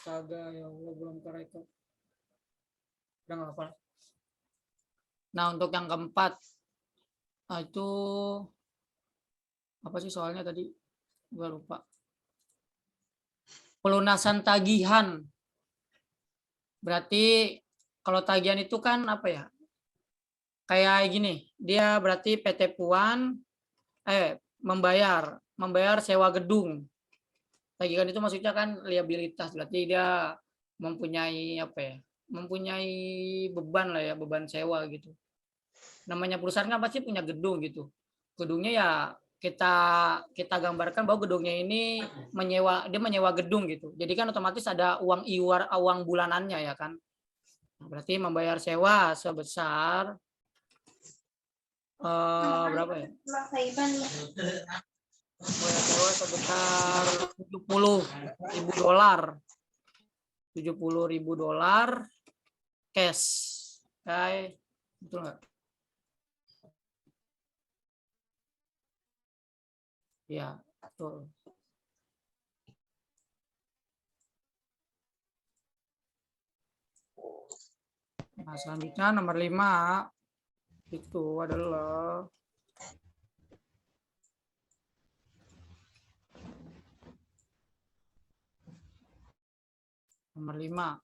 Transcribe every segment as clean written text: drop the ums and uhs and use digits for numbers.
Astaga, ya Allah, belum kerekam. Udah nggak apa. Nah, untuk yang keempat, itu apa sih soalnya tadi? Gue lupa. Pelunasan tagihan. Berarti kalau tagihan itu kan apa ya? Kayak gini, dia berarti PT Puan membayar sewa gedung. Tagihan itu maksudnya kan liabilitas, berarti dia mempunyai apa ya? Mempunyai beban lah ya, beban sewa gitu. Namanya perusahaan kan pasti punya gedung gitu. Gedungnya ya kita gambarkan bahwa gedungnya ini menyewa gedung gitu. Jadi kan otomatis ada uang iuran, uang bulanannya ya kan. Berarti membayar sewa sebesar berapa ya? Membayar sewa sebesar $70.000. $70.000 cash. Oke, betul nggak? Ya, betul. Nah, selanjutnya nomor 5 itu adalah nomor 5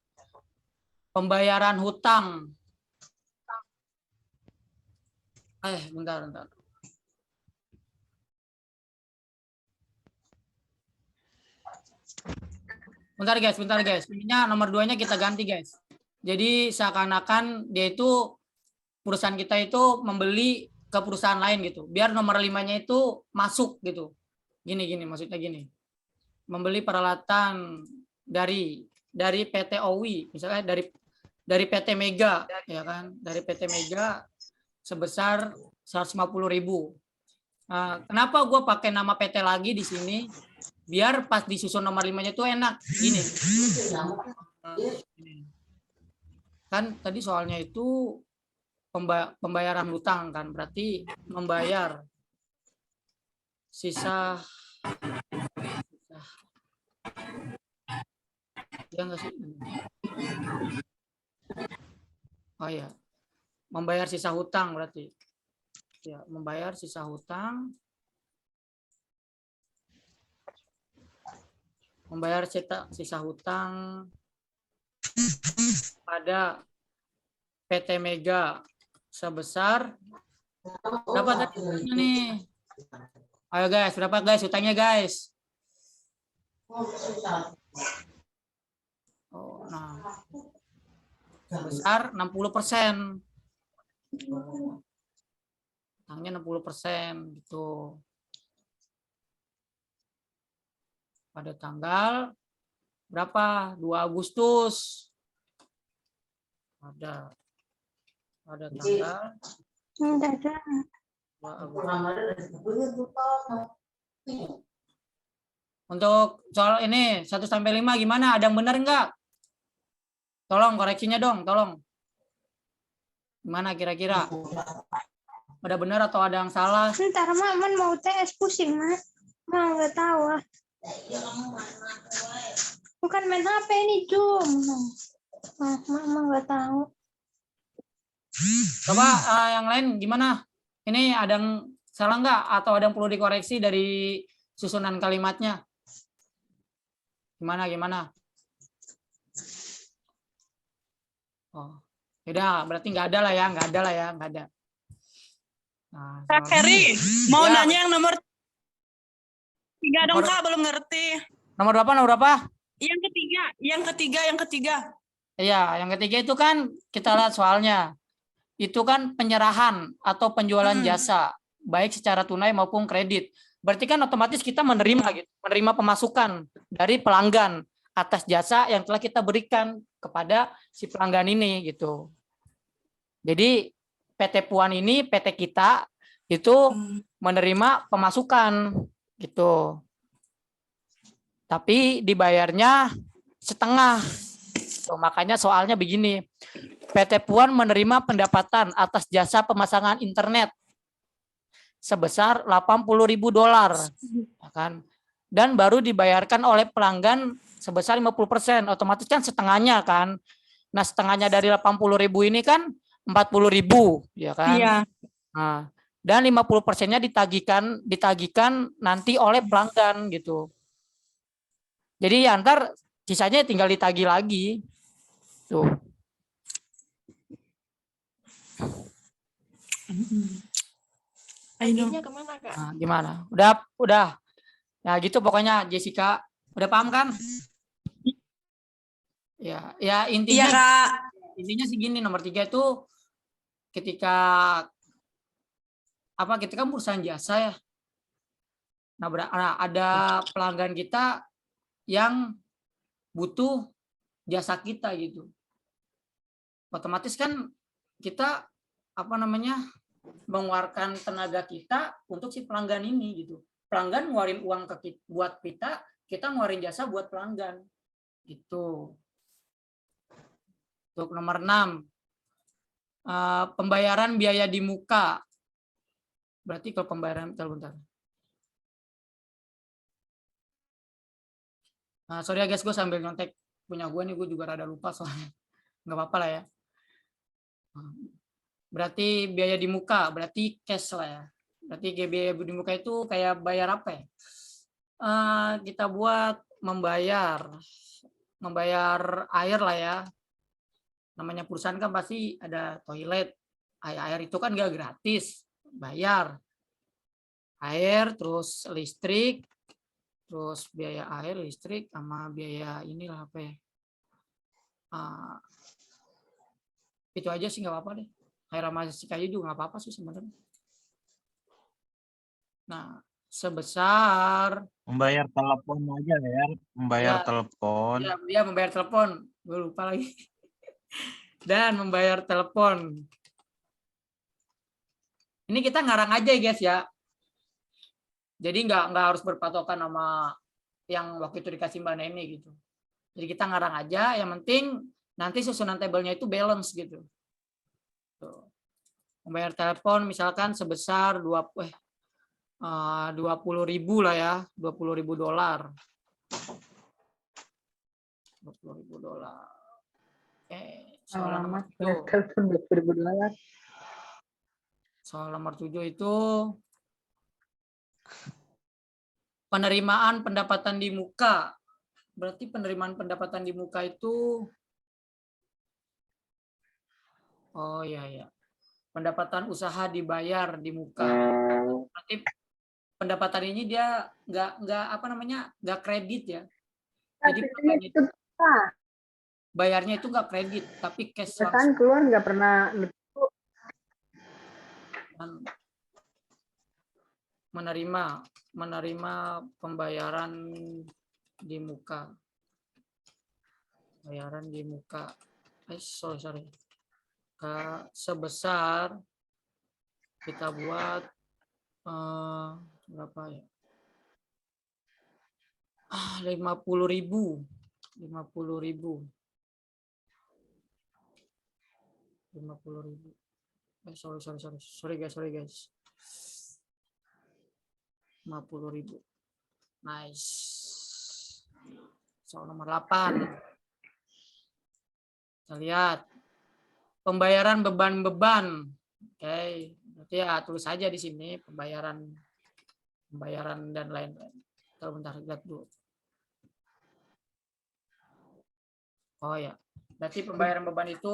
pembayaran hutang. Bentar. Bentar guys. Ininya nomor 2-nya kita ganti guys. Jadi seakan-akan dia itu perusahaan kita itu membeli ke perusahaan lain gitu. Biar nomor 5-nya itu masuk gitu. Gini maksudnya gini. Membeli peralatan dari PT OWI, misalnya dari PT Mega ya kan, dari PT Mega sebesar 150.000. Nah, kenapa gue pakai nama PT lagi di sini? Biar pas disusun nomor 5-nya itu enak. Gini. Kan tadi soalnya itu pembayaran hutang kan, berarti membayar sisa ya enggak sih? Oh ya, membayar sisa hutang berarti. Ya, membayar sisa hutang. Membayar sisa hutang pada PT Mega sebesar berapa tadi nih? Ayo guys, berapa guys hutangnya guys? Nah, sebesar 60%. Hutangnya 60% gitu. Pada tanggal berapa? 2 Agustus. Pada tanggal untuk soal ini 1 sampai 5 gimana? Ada yang benar enggak? Tolong koreksinya dong, tolong. Gimana kira-kira? Ada benar atau ada yang salah? Ntar Man mau tes pusing Mak. Mau nggak tahu ah. Bukan main HP ini Zoom. Mama nggak tahu. Coba yang lain gimana? Ini ada yang salah nggak atau ada yang perlu dikoreksi dari susunan kalimatnya? Gimana? Oh, yaudah berarti nggak ada lah ya. Nah, Kak Heri, mau ya. nanya yang nomor 3 dong Kak, belum ngerti. Nomor berapa? Yang ketiga. Iya, yang ketiga itu kan kita lihat soalnya. Itu kan penyerahan atau penjualan jasa, baik secara tunai maupun kredit. Berarti kan otomatis kita menerima pemasukan dari pelanggan atas jasa yang telah kita berikan kepada si pelanggan ini gitu. Jadi PT Puan ini, PT kita itu menerima pemasukan gitu. Tapi dibayarnya setengah. Makanya soalnya begini. PT Puan menerima pendapatan atas jasa pemasangan internet sebesar $80.000 kan, dan baru dibayarkan oleh pelanggan sebesar 50%, otomatis kan setengahnya kan. Nah, setengahnya dari 80.000 ini kan 40.000, ya kan? Iya. Nah, dan 50%-nya ditagihkan nanti oleh pelanggan gitu. Jadi ya ntar sisanya tinggal ditagih lagi. Tuh. Tagihnya kemana, Kak? Nah, gimana? Udah. Ya gitu pokoknya Jessica. Udah paham kan? Ya Iya, intinya Kak. sih gini, nomor 3 itu ketika kita kan perusahaan jasa ya. Nah, ada pelanggan kita yang butuh jasa kita gitu. Otomatis kan kita mengeluarkan tenaga kita untuk si pelanggan ini gitu. Pelanggan ngeluarin uang buat kita, kita ngeluarin jasa buat pelanggan. Gitu. Untuk nomor 6, pembayaran biaya di muka. Berarti kalau pembayaran, bentar. Nah, sorry ya guys, gue sambil nyontek punya gue nih, gue juga rada lupa soalnya. Nggak apa-apa lah ya. Berarti biaya di muka, berarti cash lah ya. Berarti biaya di muka itu kayak bayar apa ya? Kita buat membayar air lah ya. Namanya perusahaan kan pasti ada toilet. Air itu kan nggak gratis, bayar. Air, terus listrik, terus biaya air, listrik, sama biaya inilah apa ya. Itu aja sih nggak apa-apa deh. Air sama listrik aja juga nggak apa-apa sih sebenarnya. Nah, sebesar Membayar telepon aja ya, membayar ya, telepon. dia membayar telepon. Gue lupa lagi. Dan membayar telepon. Ini kita ngarang aja ya guys ya. Jadi nggak harus berpatokan sama yang waktu itu dikasih Mbak Neni gitu. Jadi kita ngarang aja, yang penting nanti susunan tabelnya itu balance gitu. Tuh. Membayar telepon misalkan sebesar 20.000 lah ya, $20.000. $20.000. Soal nomor 7. Soal nomor 7 itu penerimaan pendapatan di muka. Berarti penerimaan pendapatan di muka itu pendapatan usaha dibayar di muka. Berarti pendapatan ini dia nggak kredit ya. Jadi bayarnya itu nggak kredit, tapi cash langsung. Keluar nggak pernah menerima pembayaran di muka. Bayaran di muka. Sorry. Sebesar kita buat berapa ya? 50.000. 50.000. Sorry guys. 50.000. Nice. Soal nomor 8. Kita lihat pembayaran beban-beban. Oke, berarti ya tulis saja di sini pembayaran dan lain-lain. Bentar, lihat dulu. Oh ya, berarti pembayaran beban itu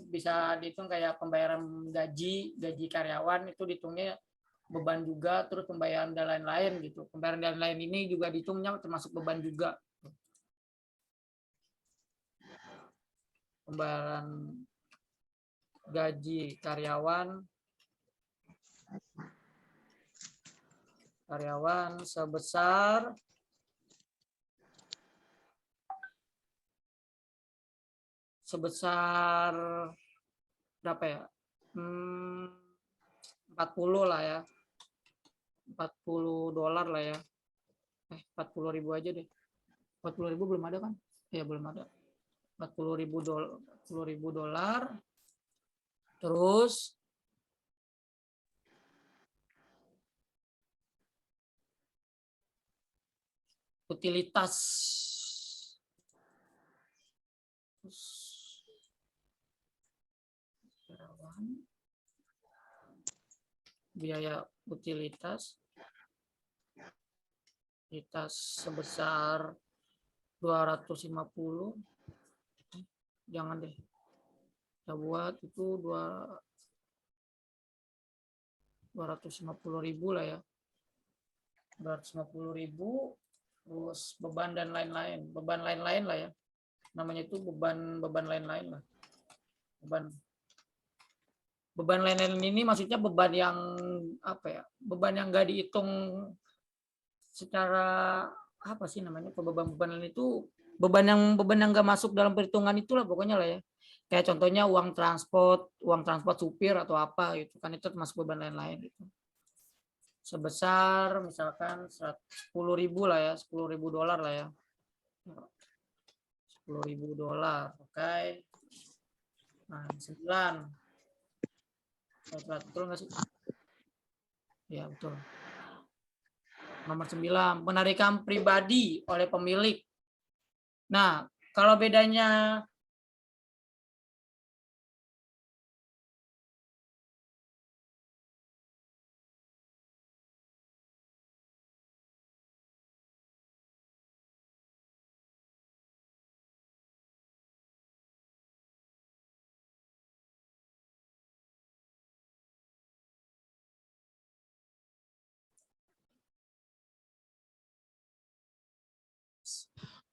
bisa dihitung kayak pembayaran gaji karyawan itu dihitungnya beban juga, terus pembayaran dan lain-lain gitu. Pembayaran dan lain ini juga dihitungnya termasuk beban juga. Pembayaran gaji karyawan sebesar berapa ya? 40 lah ya. $40 lah ya. 40.000 aja deh. 40.000 belum ada kan? Ya belum ada. $40.000. Terus utilitas Biaya utilitas sebesar 250. Jangan deh. Kita buat itu 250.000 lah ya. 250.000, terus beban dan lain-lain. Beban lain-lain lah ya. Namanya itu beban lain-lain lah. Beban lain-lain ini maksudnya beban yang apa ya? Beban yang nggak dihitung secara apa sih namanya? Beban lain itu beban yang nggak masuk dalam perhitungan itulah pokoknya lah ya. Kayak contohnya uang transport supir atau apa gitu kan, itu termasuk beban lain-lain gitu. Sebesar misalkan 10.000 lah ya, $10.000 lah ya. $10.000, oke. Nah, 9. Betul nggak sih? Ya, betul. Nomor 9, penarikan pribadi oleh pemilik. Nah, kalau bedanya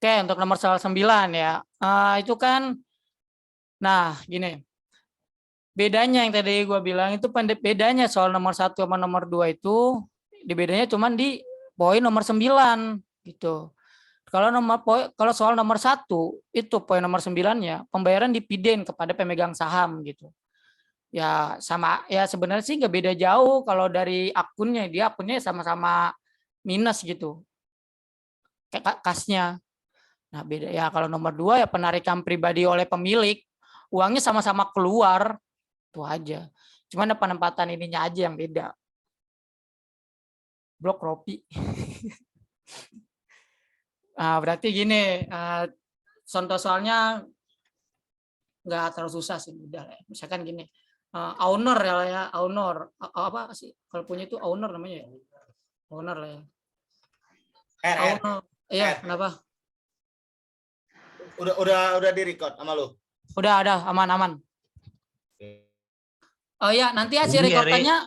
Oke, untuk nomor 9 ya. Itu kan, nah gini. Bedanya yang tadi gue bilang itu bedanya soal nomor 1 sama nomor 2 itu, bedanya cuma di poin nomor 9 gitu. Kalau soal nomor 1 itu poin nomor 9-nya, pembayaran dividen kepada pemegang saham gitu. Ya sama, ya sebenarnya sih nggak beda jauh kalau dari akunnya, dia akunnya sama-sama minus gitu. Kayak kasnya. Nah, beda ya kalau nomor 2 ya penarikan pribadi oleh pemilik, uangnya sama-sama keluar, itu aja. Cuman penempatan ininya aja yang beda. Blok Ropi. Nah, berarti gini, contoh soalnya nggak terlalu susah sih, mudah ya. Misalkan gini, owner ya, owner apa sih? Kalau punya itu owner namanya ya, owner lah ya. Owner, iya kenapa? Udah di record sama lu. Udah ada aman. Oh iya, nanti hasil rekordannya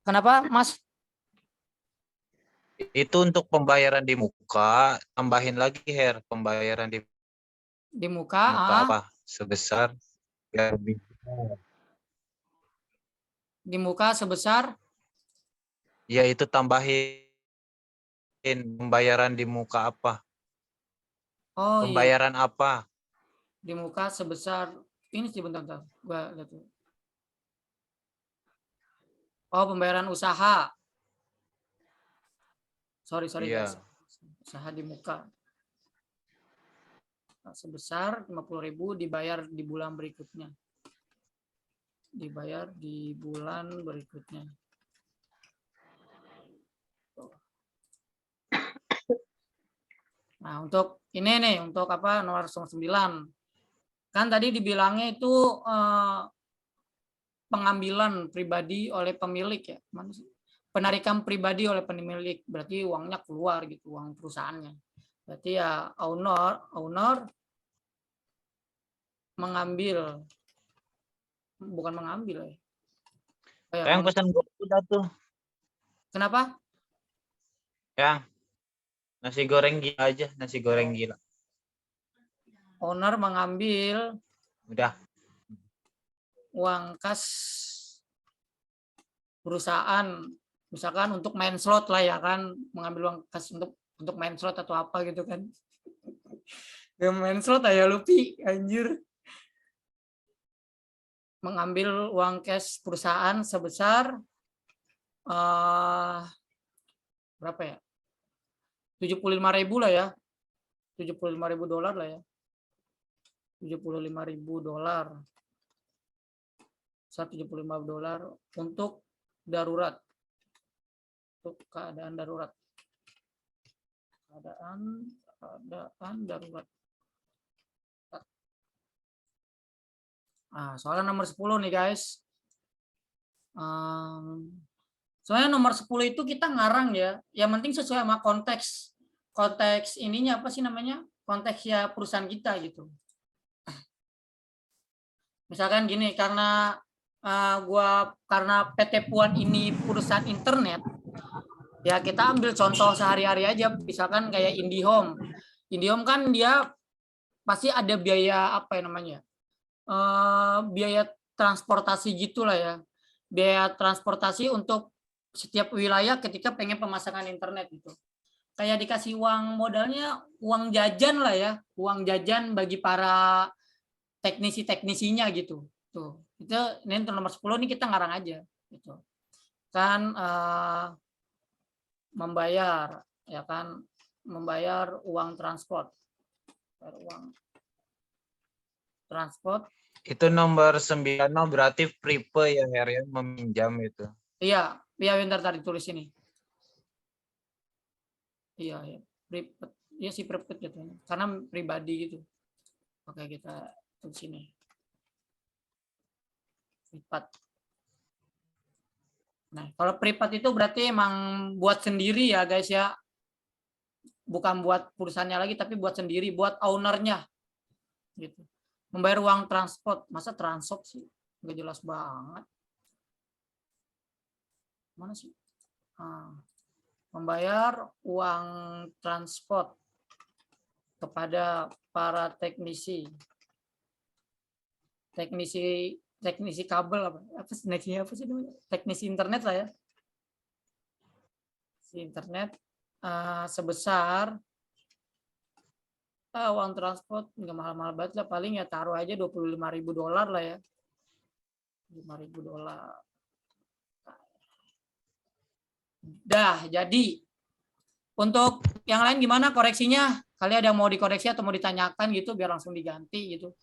kenapa, Mas? Itu untuk pembayaran di muka, tambahin lagi pembayaran Di muka, apa? Sebesar biar di muka sebesar, ya itu tambahin pembayaran di muka apa? oh iya, Pembayaran apa? di muka sebesar ini sih, bentar. Gua lihat dulu. Oh, pembayaran usaha. Sorry guys. Iya. Usaha di muka. Sebesar 50.000 dibayar di bulan berikutnya. Nah, untuk ini nih, untuk apa nomor 9. Kan tadi dibilangnya itu pengambilan pribadi oleh pemilik ya. Mana sih? Penarikan pribadi oleh pemilik, berarti uangnya keluar gitu, uang perusahaannya. Berarti ya owner mengambil, bukan mengambil ya. Oh ya, Yang pesan gue udah tuh. kenapa? Ya. Nasi goreng gila aja, nasi goreng gila. Owner mengambil Udah. uang kas perusahaan, misalkan untuk main slot lah ya kan, mengambil uang kas untuk main slot atau apa gitu kan. Main slot aja lupi anjir. Mengambil uang cash perusahaan sebesar berapa ya? 75.000 lah ya. $75.000 lah ya. $75.000. $75 untuk darurat. Untuk keadaan darurat. Keadaan darurat. Nah, soalnya nomor 10 nih guys. Soalnya nomor 10 itu kita ngarang ya. Yang penting sesuai sama konteks. Konteks ininya apa sih namanya? Konteks ya perusahaan kita gitu. Misalkan gini, karena karena PT Puan ini perusahaan internet, ya kita ambil contoh sehari-hari aja. Misalkan kayak IndiHome. IndiHome kan dia pasti ada biaya apa ya namanya? Biaya transportasi gitulah ya. Biaya transportasi untuk setiap wilayah ketika pengen pemasangan internet gitu. Kayak dikasih uang modalnya, uang jajan lah ya, uang jajan bagi para teknisi-teknisinya gitu. Tuh, itu ini untuk nomor 10 nih kita ngarang aja gitu. Kan membayar ya kan, membayar uang transport. Uang transport. Itu nomor 9 berarti prepe ya Herian, meminjam itu. Iya, iya bentar tadi tulis ini. Iya, ya. Prepaid. Iya sih prepaid gitu. Karena pribadi gitu. Oke, kita tulis sini. Prepaid. Nah, kalau prepaid itu berarti emang buat sendiri ya, guys ya. Bukan buat perusahaannya lagi, tapi buat sendiri, buat ownernya. Gitu. Membayar uang transport. Masa transport sih? Nggak jelas banget. Mana sih? Membayar uang transport kepada para teknisi kabel apa sih namanya, teknisi internet lah ya, internet sebesar uang transport nggak mahal-mahal banget lah, paling ya taruh aja $25.000 lah ya, $5.000. Dah jadi. Untuk yang lain gimana koreksinya? Kalian ada yang mau dikoreksi atau mau ditanyakan gitu biar langsung diganti gitu?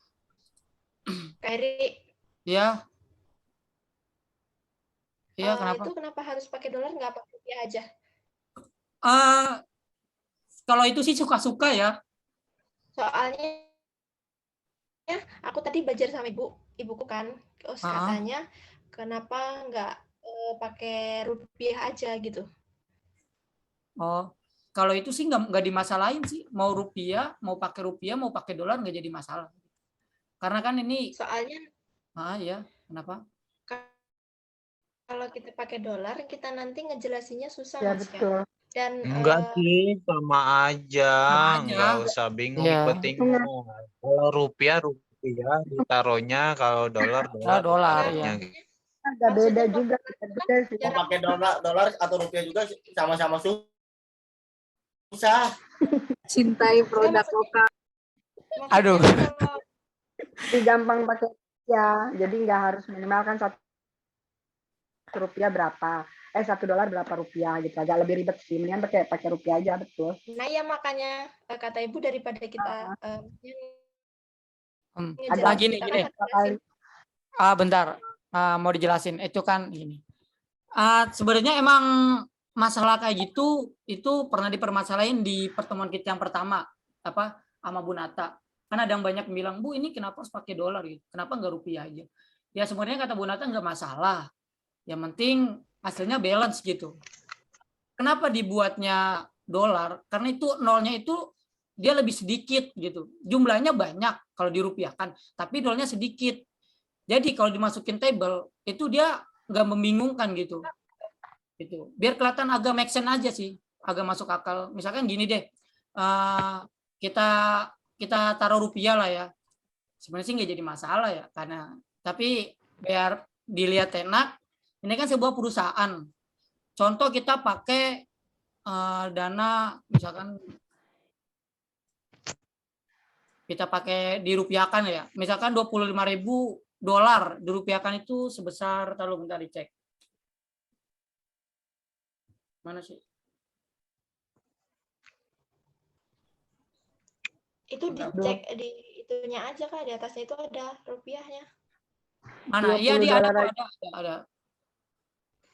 Kari, Iya. Iya, kenapa? itu kenapa harus pakai dolar, nggak pakai rupiah aja? Kalau itu sih suka-suka ya. Soalnya aku tadi belajar sama ibuku kan, terus katanya kenapa nggak pakai rupiah aja gitu. Oh, kalau itu sih nggak dimasalahin sih. Mau rupiah, mau pakai dolar nggak jadi masalah. Karena kan ini. Soalnya. Ya, kenapa? Kalau kita pakai dolar, kita nanti ngejelasinnya susah, Ya Mas. betul. Dan Enggak sih, sama aja. Enggak usah bingung. Ya. Penting kalau rupiah ditaruhnya, kalau dolar dolar ditaruhnya. ya. Agak beda juga. Beda sih. Mau pakai dolar atau rupiah juga sama-sama susah. Cintai produk lokal. Aduh. Lebih gampang pakai ya, jadi nggak harus minimalkan $1 berapa, $1 berapa rupiah gitu, agak lebih ribet sih, mendingan pakai rupiah aja, betul. Nah ya makanya kata ibu daripada kita ada gini. Bentar, mau dijelasin. Itu kan gini. Sebenarnya emang masalah kayak gitu itu pernah dipermasalahin di pertemuan kita yang pertama sama Bu Nata. Kan ada yang banyak bilang, Bu ini kenapa harus pakai dolar gitu? Kenapa nggak rupiah aja? Ya sebenarnya kata Bu Nata nggak masalah. Yang penting hasilnya balance gitu. Kenapa dibuatnya dolar? Karena itu nolnya itu dia lebih sedikit gitu. Jumlahnya banyak kalau dirupiahkan, tapi nolnya sedikit. Jadi kalau dimasukin table itu dia nggak membingungkan gitu. Gitu. Biar kelihatan agak make sense aja sih, agak masuk akal. Misalkan gini deh, kita taruh rupiah lah ya. Sebenarnya sih nggak jadi masalah ya, karena tapi biar dilihat enak. Ini kan sebuah perusahaan. Contoh kita pakai dana, misalkan kita pakai dirupiahkan ya. Misalkan $25.000 dirupiahkan itu sebesar, taruh bentar dicek. Mana sih? Itu dicek di itunya aja Kak, di atasnya itu ada rupiahnya. Mana? Iya dia ada.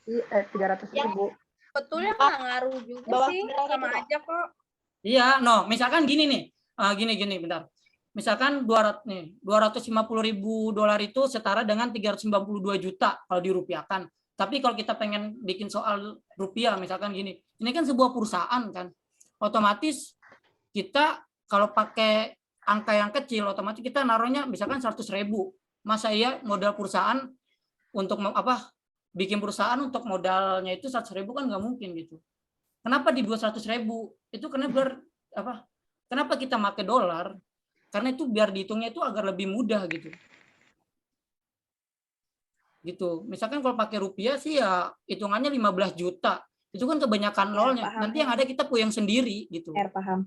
300.000. Betulnya nggak ngaruh juga sih, sama aja kok. Iya, misalkan gini nih, gini bentar. misalkan 200 nih, 250.000 dolar itu setara dengan 392 juta kalau dirupiahkan. Tapi kalau kita pengen bikin soal rupiah, misalkan gini, ini kan sebuah perusahaan kan, otomatis kita kalau pakai angka yang kecil, otomatis kita naruhnya misalkan 100.000. Masa iya modal perusahaan untuk bikin perusahaan untuk modalnya itu 100.000 kan nggak mungkin gitu. Kenapa dibuat 100.000? Itu karena kenapa kita pakai dolar? Karena itu biar dihitungnya itu agar lebih mudah gitu. Gitu. Misalkan kalau pakai rupiah sih ya hitungannya 15 juta. Itu kan kebanyakan nolnya. paham. Nanti yang ada kita puyeng sendiri gitu. Paham.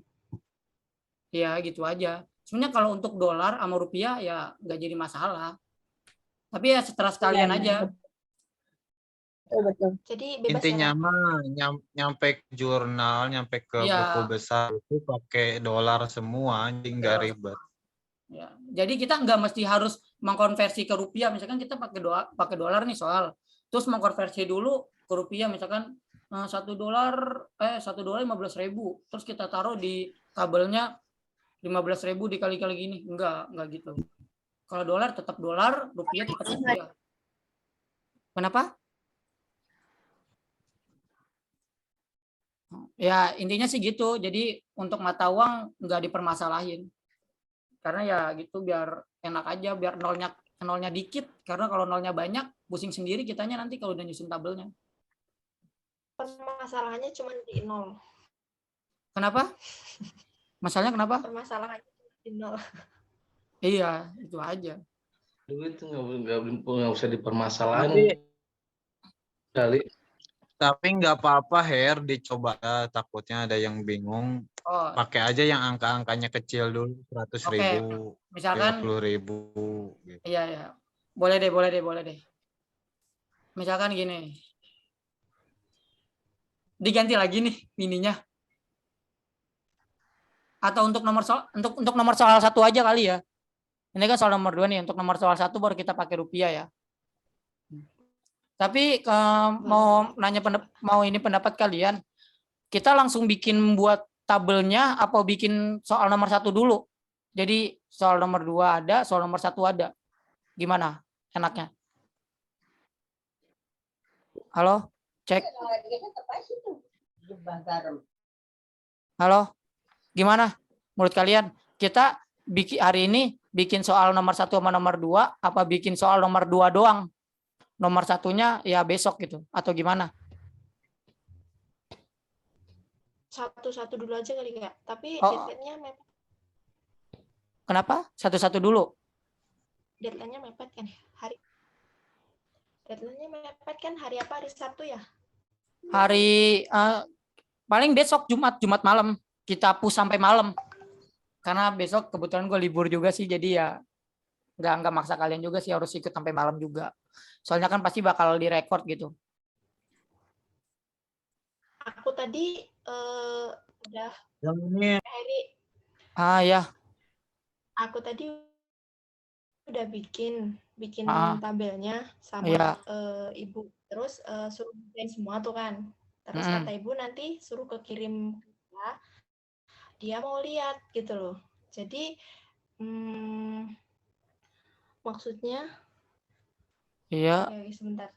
Ya gitu aja. Sebenarnya kalau untuk dolar sama rupiah ya nggak jadi masalah. Tapi ya setelah sekalian aja. Betul. Jadi bebas Intinya ya, Kak? mah nyampe ke jurnal, nyampe ke Iya. buku besar itu pakai dolar semua, jadi nggak Iya. ribet. Ya, jadi kita nggak mesti harus mengkonversi ke rupiah. Misalkan kita pakai dolar nih soal, terus mengkonversi dulu ke rupiah. Misalkan $1 15.000, terus kita taruh di tabelnya 15.000 dikali-kali gini. Enggak gitu. Kalau dolar tetap dolar, rupiah tetap rupiah. Kenapa? Ya intinya sih gitu. Jadi untuk mata uang nggak dipermasalahin. Karena ya gitu biar enak aja, biar nolnya dikit. Karena kalau nolnya banyak, pusing sendiri kitanya nanti kalau udah nyusun tabelnya. Permasalahannya cuma di nol. Kenapa? Masalahnya kenapa? Permasalahannya di nol. Iya, itu aja. Duit itu nggak usah dipermasalahin kali. Tapi nggak apa-apa, Her, dicoba. Takutnya ada yang bingung. Oh, Pakai aja yang angka-angkanya kecil dulu, 100.000, misalkan 50.000. Gitu. iya. Boleh deh. Misalkan gini. Diganti lagi nih ininya. Atau untuk nomor soal 1 aja kali ya. Ini kan soal nomor 2 nih, untuk nomor soal 1 baru kita pakai rupiah ya. Tapi mau pendapat kalian, kita langsung buat tabelnya apa bikin soal nomor 1 dulu? Jadi soal nomor 2 ada, soal nomor 1 ada. Gimana enaknya? Halo? Cek. Halo? Gimana menurut kalian? Kita hari ini bikin soal nomor 1 sama nomor 2 apa bikin soal nomor 2 doang? Nomor 1-nya ya besok gitu atau gimana? Satu-satu dulu aja kali Kak. Tapi Oh. deadline-nya mepet. Kenapa? Satu-satu dulu. Deadline-nya mepet kan hari apa? Hari Sabtu ya? Hari paling besok Jumat malam kita push sampai malam. Karena besok kebetulan gue libur juga sih, jadi ya nggak maksa kalian juga sih harus ikut sampai malam juga. Soalnya kan pasti bakal direkord gitu. Aku tadi udah Yang ini Heri, Ya. aku tadi udah bikin tabelnya sama Iya. Ibu. Terus suruh bikin semua tuh kan. Terus kata Ibu nanti suruh kekirim kita. Dia mau lihat gitu loh. Jadi maksudnya Iya. ya, sebentar.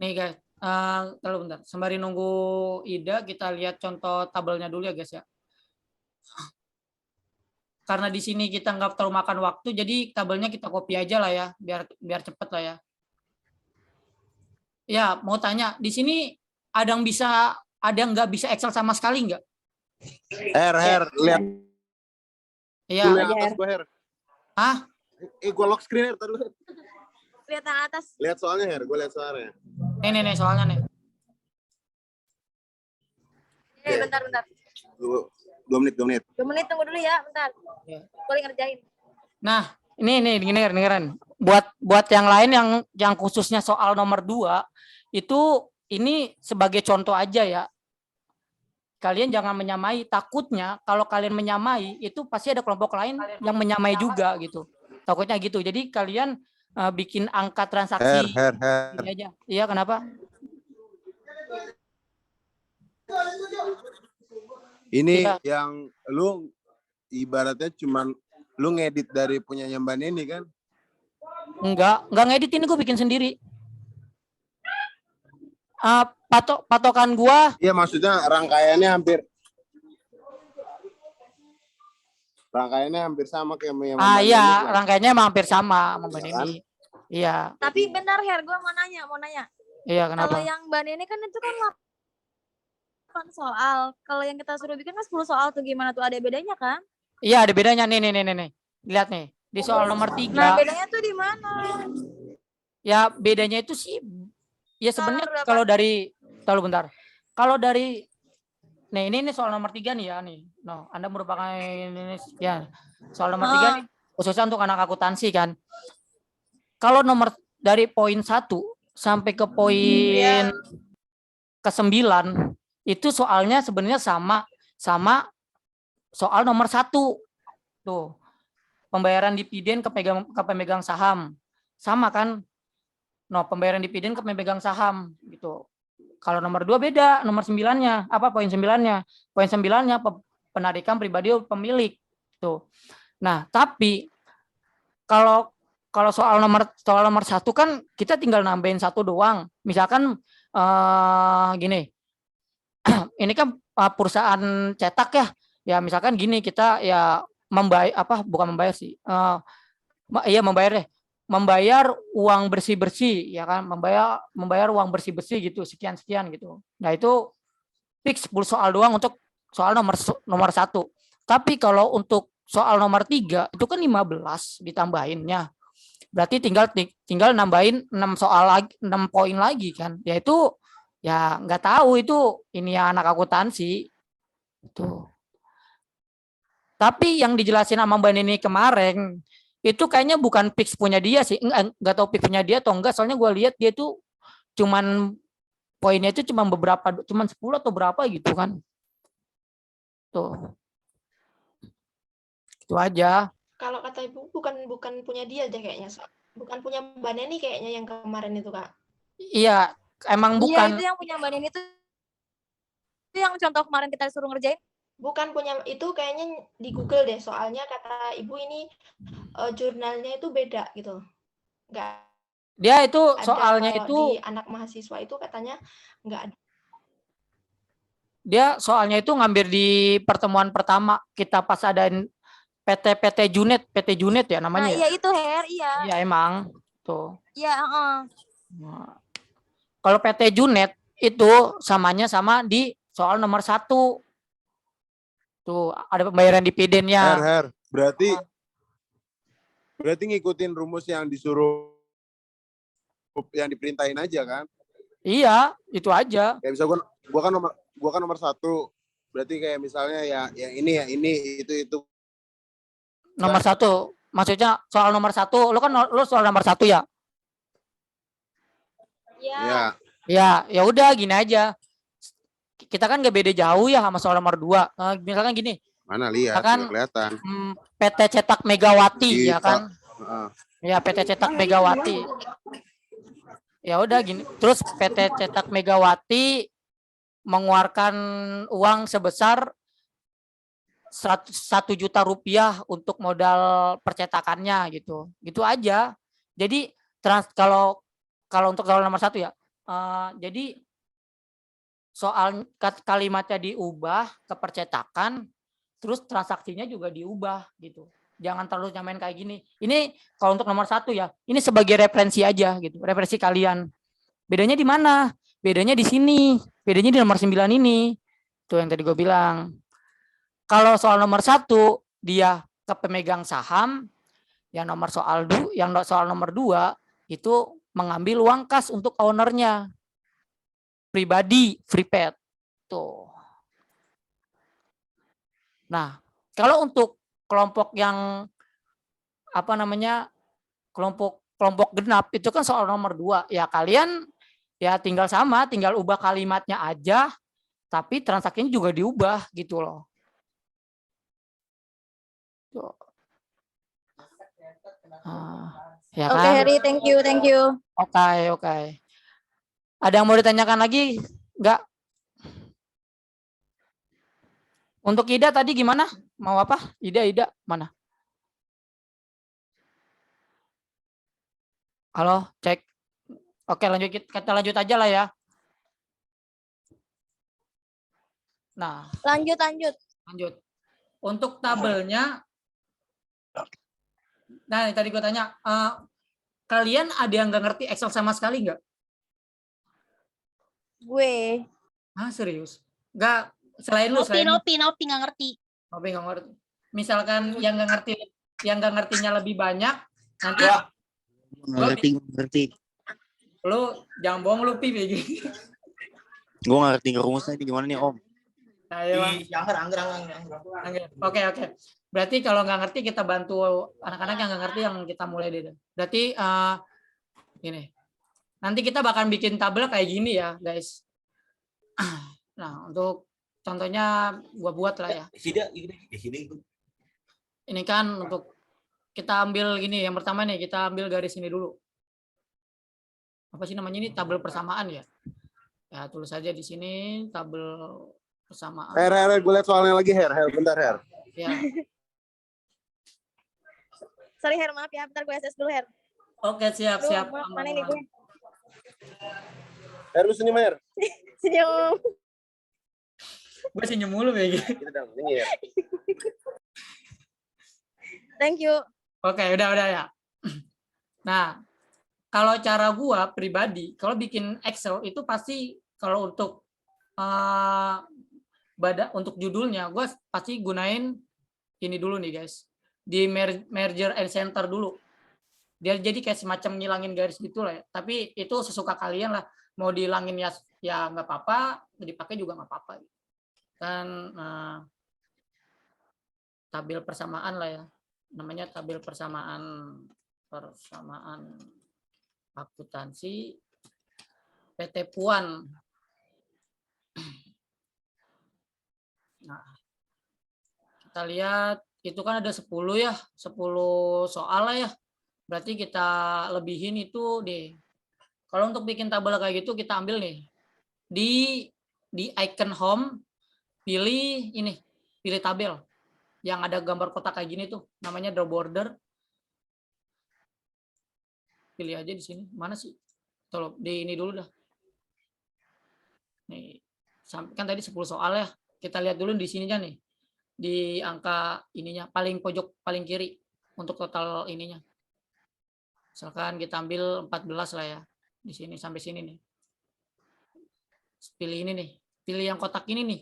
Nih guys, kalau bentar, sembari nunggu Ida, kita lihat contoh tabelnya dulu ya guys ya. Karena di sini kita nggak terlalu makan waktu, jadi tabelnya kita copy aja lah ya, biar cepet lah ya. Ya, mau tanya, di sini ada yang nggak bisa Excel sama sekali nggak? Her, lihat. Iya. Lihat atas gue, Her. Hah? Gue lock screen, Her. Tadi. Lihat yang atas. Lihat soalnya, Her. Gue lihat soalnya. Nih soalnya nih. Bentar. 2 menit. 2 menit tunggu dulu ya, bentar. Ya. Boleh ngerjain. Nah, ini dengerin. Buat yang lain yang khususnya soal nomor 2 itu ini sebagai contoh aja ya. Kalian jangan menyamai, takutnya kalau kalian menyamai itu pasti ada kelompok lain yang menyamai juga gitu. Takutnya gitu. Jadi kalian bikin angka transaksi Her. ini aja. Iya, kenapa? Ini Iya. yang lu ibaratnya cuman lu ngedit dari punyanya Mbak Neni kan? Enggak ngedit, ini gue bikin sendiri. Patokan gua Iya, maksudnya rangkaiannya hampir sama kayak yang Mbak Neni iya, kan? rangkaiannya emang hampir sama sama Mbak Iya kan? Neni. Iya. Tapi bentar Her, gue mau nanya. Iya, Kalau kenapa? yang Mbak Neni kan itu kan 8 soal. Kalau yang kita suruh bikin kan 10 soal tuh gimana tuh? Ada bedanya kan? Iya, ada bedanya nih. Lihat nih, di soal nomor 3. Nah, bedanya tuh di mana? Ya, bedanya itu sih ya sebenarnya kalau dari bentar. Kalau dari nih, ini soal nomor 3 nih ya nih. No, Anda merupakan ini ya. Soal nomor 3 nih khususnya untuk anak akuntansi kan. Kalau nomor dari poin 1 sampai ke poin ke-9 itu soalnya sebenarnya sama soal nomor 1. Tuh. Pembayaran dividen ke pemegang saham. Sama kan? No, pembayaran dividen ke pemegang saham gitu. Kalau nomor 2 beda, nomor 9-nya. Apa poin 9-nya? Poin 9-nya penarikan pribadi pemilik. Tuh. Nah, tapi kalau soal nomor 1 kan kita tinggal nambahin 1 doang. Misalkan gini. Ini kan perusahaan cetak ya. Ya misalkan gini, kita ya bukan membayar sih. Iya membayar deh. Membayar uang bersih-bersih ya kan, membayar uang bersih-bersih gitu, sekian gitu. Nah, itu fix 10 soal doang untuk soal nomor 1. Tapi kalau untuk soal nomor 3 itu kan 15 ditambahinnya. Berarti tinggal nambahin 6 soal lagi, 6 poin lagi kan. Yaitu ya nggak tahu itu ini ya anak akuntansi. Itu. Tapi yang dijelasin sama Mbak Nini kemarin itu kayaknya bukan fix punya dia sih. Enggak tahu fix punya dia atau enggak. Soalnya gue lihat dia tuh cuman poinnya itu cuman 10 atau berapa gitu kan. Tuh. Itu aja. Kalau kata Ibu bukan punya dia aja kayaknya. Bukan punya Mbak Neni kayaknya yang kemarin itu, Kak. Iya, emang Iya, bukan. itu yang punya Mbak Neni itu yang contoh kemarin kita disuruh ngerjain. Bukan punya, itu kayaknya di Google deh. Soalnya kata Ibu ini jurnalnya itu beda gitu. Enggak. Dia itu Ada, soalnya kalau itu di anak mahasiswa itu katanya enggak ada. dia soalnya itu ngambil di pertemuan pertama kita pas ada PT Junet ya namanya. Nah, iya itu Her, iya. Iya emang tuh. Iya, Nah, kalau PT Junet itu sama di soal nomor 1. Tuh ada pembayaran dividennya. Her, berarti ngikutin rumus yang disuruh, yang diperintahin aja kan? Iya, itu aja. Kayak bisa gua kan nomor 1. Berarti kayak misalnya ya ini itu. Nomor 1. Maksudnya soal nomor 1, lu soal nomor 1 ya? Iya. Ya udah gini aja. Kita kan gak beda jauh ya sama soal nomor 2. Misalkan gini. Mana lihat, Misalkan kelihatan. PT Cetak Megawati ya kan? Ya PT Cetak Megawati. Ya udah gini. Terus PT Cetak Megawati mengeluarkan uang sebesar 1 juta rupiah untuk modal percetakannya gitu. Gitu aja. Jadi kalau untuk soal nomor 1 ya. Jadi soal kalimatnya diubah ke percetakan, terus transaksinya juga diubah gitu. Jangan terlalu nyamain kayak gini. Ini kalau untuk nomor 1 ya, ini sebagai referensi aja gitu, referensi kalian. Bedanya di mana? Bedanya di sini. Bedanya di nomor 9 ini. Itu yang tadi gue bilang. Kalau soal nomor 1 dia ke pemegang saham, yang soal nomor 2 itu mengambil uang kas untuk ownernya. Pribadi, prepaid. Tuh. Nah, kalau untuk kelompok yang kelompok genap itu kan soal nomor 2. Ya kalian ya tinggal ubah kalimatnya aja, tapi transaksinya juga diubah gitu loh. Tuh. Ya Oke, kan? Heri, thank you. Oke. Ada yang mau ditanyakan lagi? Enggak? Untuk Ida tadi gimana? Mau apa? Ida mana? Halo, cek. Oke, lanjut, kita lanjut aja lah ya. Nah, lanjut. Untuk tabelnya, nah tadi gue tanya, kalian ada yang nggak ngerti Excel sama sekali nggak? Gue. Ah, serius? Nggak, selain lu, selain Nopi nggak ngerti. Nopi nggak ngerti. Misalkan yang nggak ngertinya lebih banyak, nanti ngerti. lu jangan bohong lu Pi kayak gini. Gue ngerti rumusnya ini gimana nih Om. Nah, ya, Bang. Oke. Berarti kalau nggak ngerti kita bantu anak-anak yang nggak ngerti yang kita mulai deh. Berarti ini. Nanti kita bakal bikin tabel kayak gini ya, guys. Nah, untuk contohnya gua buat lah ya. Ini kan untuk kita ambil gini, yang pertama nih kita ambil garis ini dulu. Apa sih namanya ini? Tabel persamaan ya. Ya, tulis aja di sini tabel persamaan. Her, gue lihat soalnya lagi Her, bentar Her. Ya. Sorry Her, maaf ya, bentar gue SS dulu Her. Oke, siap. Mana ini gue? Her, lu senyum Her. Senyum. Gue senyum mulu kayak gitu. Ini ya. Thank you. Oke, udah ya. Nah, kalau cara gua pribadi, kalau bikin Excel itu pasti kalau untuk untuk judulnya, gua pasti gunain ini dulu nih guys, di merger and center dulu. Dia jadi kayak semacam ngilangin garis gitu lah ya. Tapi itu sesuka kalian lah. Mau dihilangin ya nggak apa-apa, dipakai juga nggak apa-apa. Dan tabel persamaan lah ya. Namanya tabel persamaan akuntansi PT Puan. Nah, kita lihat itu kan ada 10 ya, 10 soal lah ya. Berarti kita lebihin itu deh. Kalau untuk bikin tabel kayak gitu kita ambil nih. Di icon home pilih ini, pilih tabel yang ada gambar kotak kayak gini tuh, namanya draw border. Pilih aja di sini. Mana sih? Tolong di ini dulu dah. Nih, kan tadi 10 soal ya. Kita lihat dulu di sininya nih. Di angka ininya paling pojok paling kiri untuk total ininya. Misalkan kita ambil 14 lah ya. Di sini sampai sini nih. Pilih ini nih. Pilih yang kotak ini nih.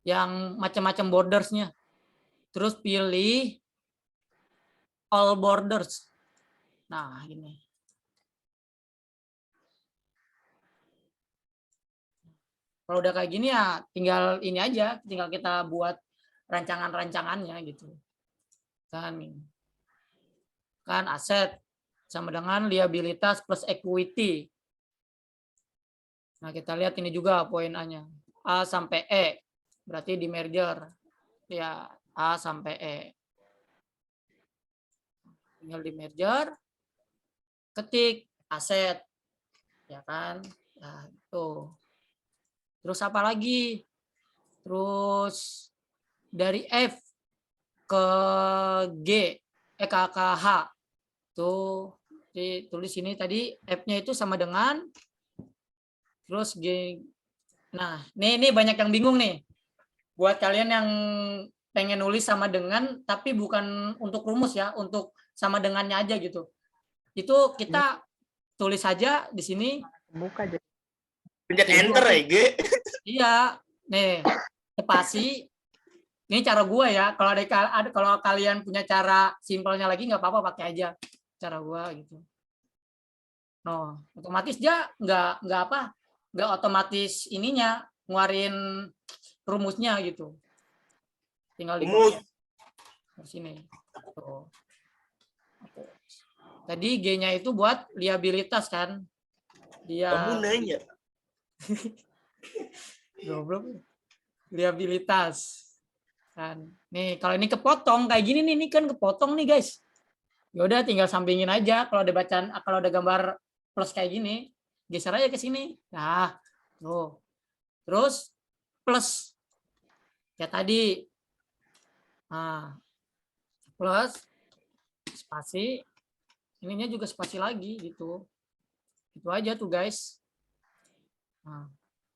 Yang macam-macam bordersnya. Terus pilih all borders. Nah, ini. Kalau udah kayak gini ya tinggal ini aja, tinggal kita buat rancangan-rancangannya gitu. Kan aset sama dengan liabilitas plus equity. Nah, kita lihat ini juga poin A-nya. A sampai E. Berarti di merger. Ya, A sampai E. Tinggal di merger. Ketik aset. Ya kan? Nah, itu. Terus apa lagi? Terus dari F ke G, ke H. Tuh, ditulis sini tadi F-nya itu sama dengan terus G. Nah, ini banyak yang bingung nih. Buat kalian yang pengen nulis sama dengan tapi bukan untuk rumus ya, untuk sama dengannya aja gitu. Itu kita tulis saja di sini. Buka aja. Pencet enter ya, G. Iya, nih spasi. Ini cara gua ya. Kalau kalian punya cara simpelnya lagi nggak apa-apa, pakai aja cara gua gitu. No, otomatis dia nggak otomatis ininya ngeluarin rumusnya gitu. Tinggal di sini. Tuh. Tadi G-nya itu buat liabilitas kan? Dia. Kamu nanya. Goblok. Liabilitas. Kan. Nih, kalau ini kepotong kayak gini nih, ini kan kepotong nih, guys. Ya udah tinggal sampingin aja kalau ada bacaan, kalau ada gambar plus kayak gini, geser aja ke sini. Nah, tuh. Terus plus kayak tadi. Nah, plus spasi, ininya juga spasi lagi gitu. Itu aja tuh guys. Nah,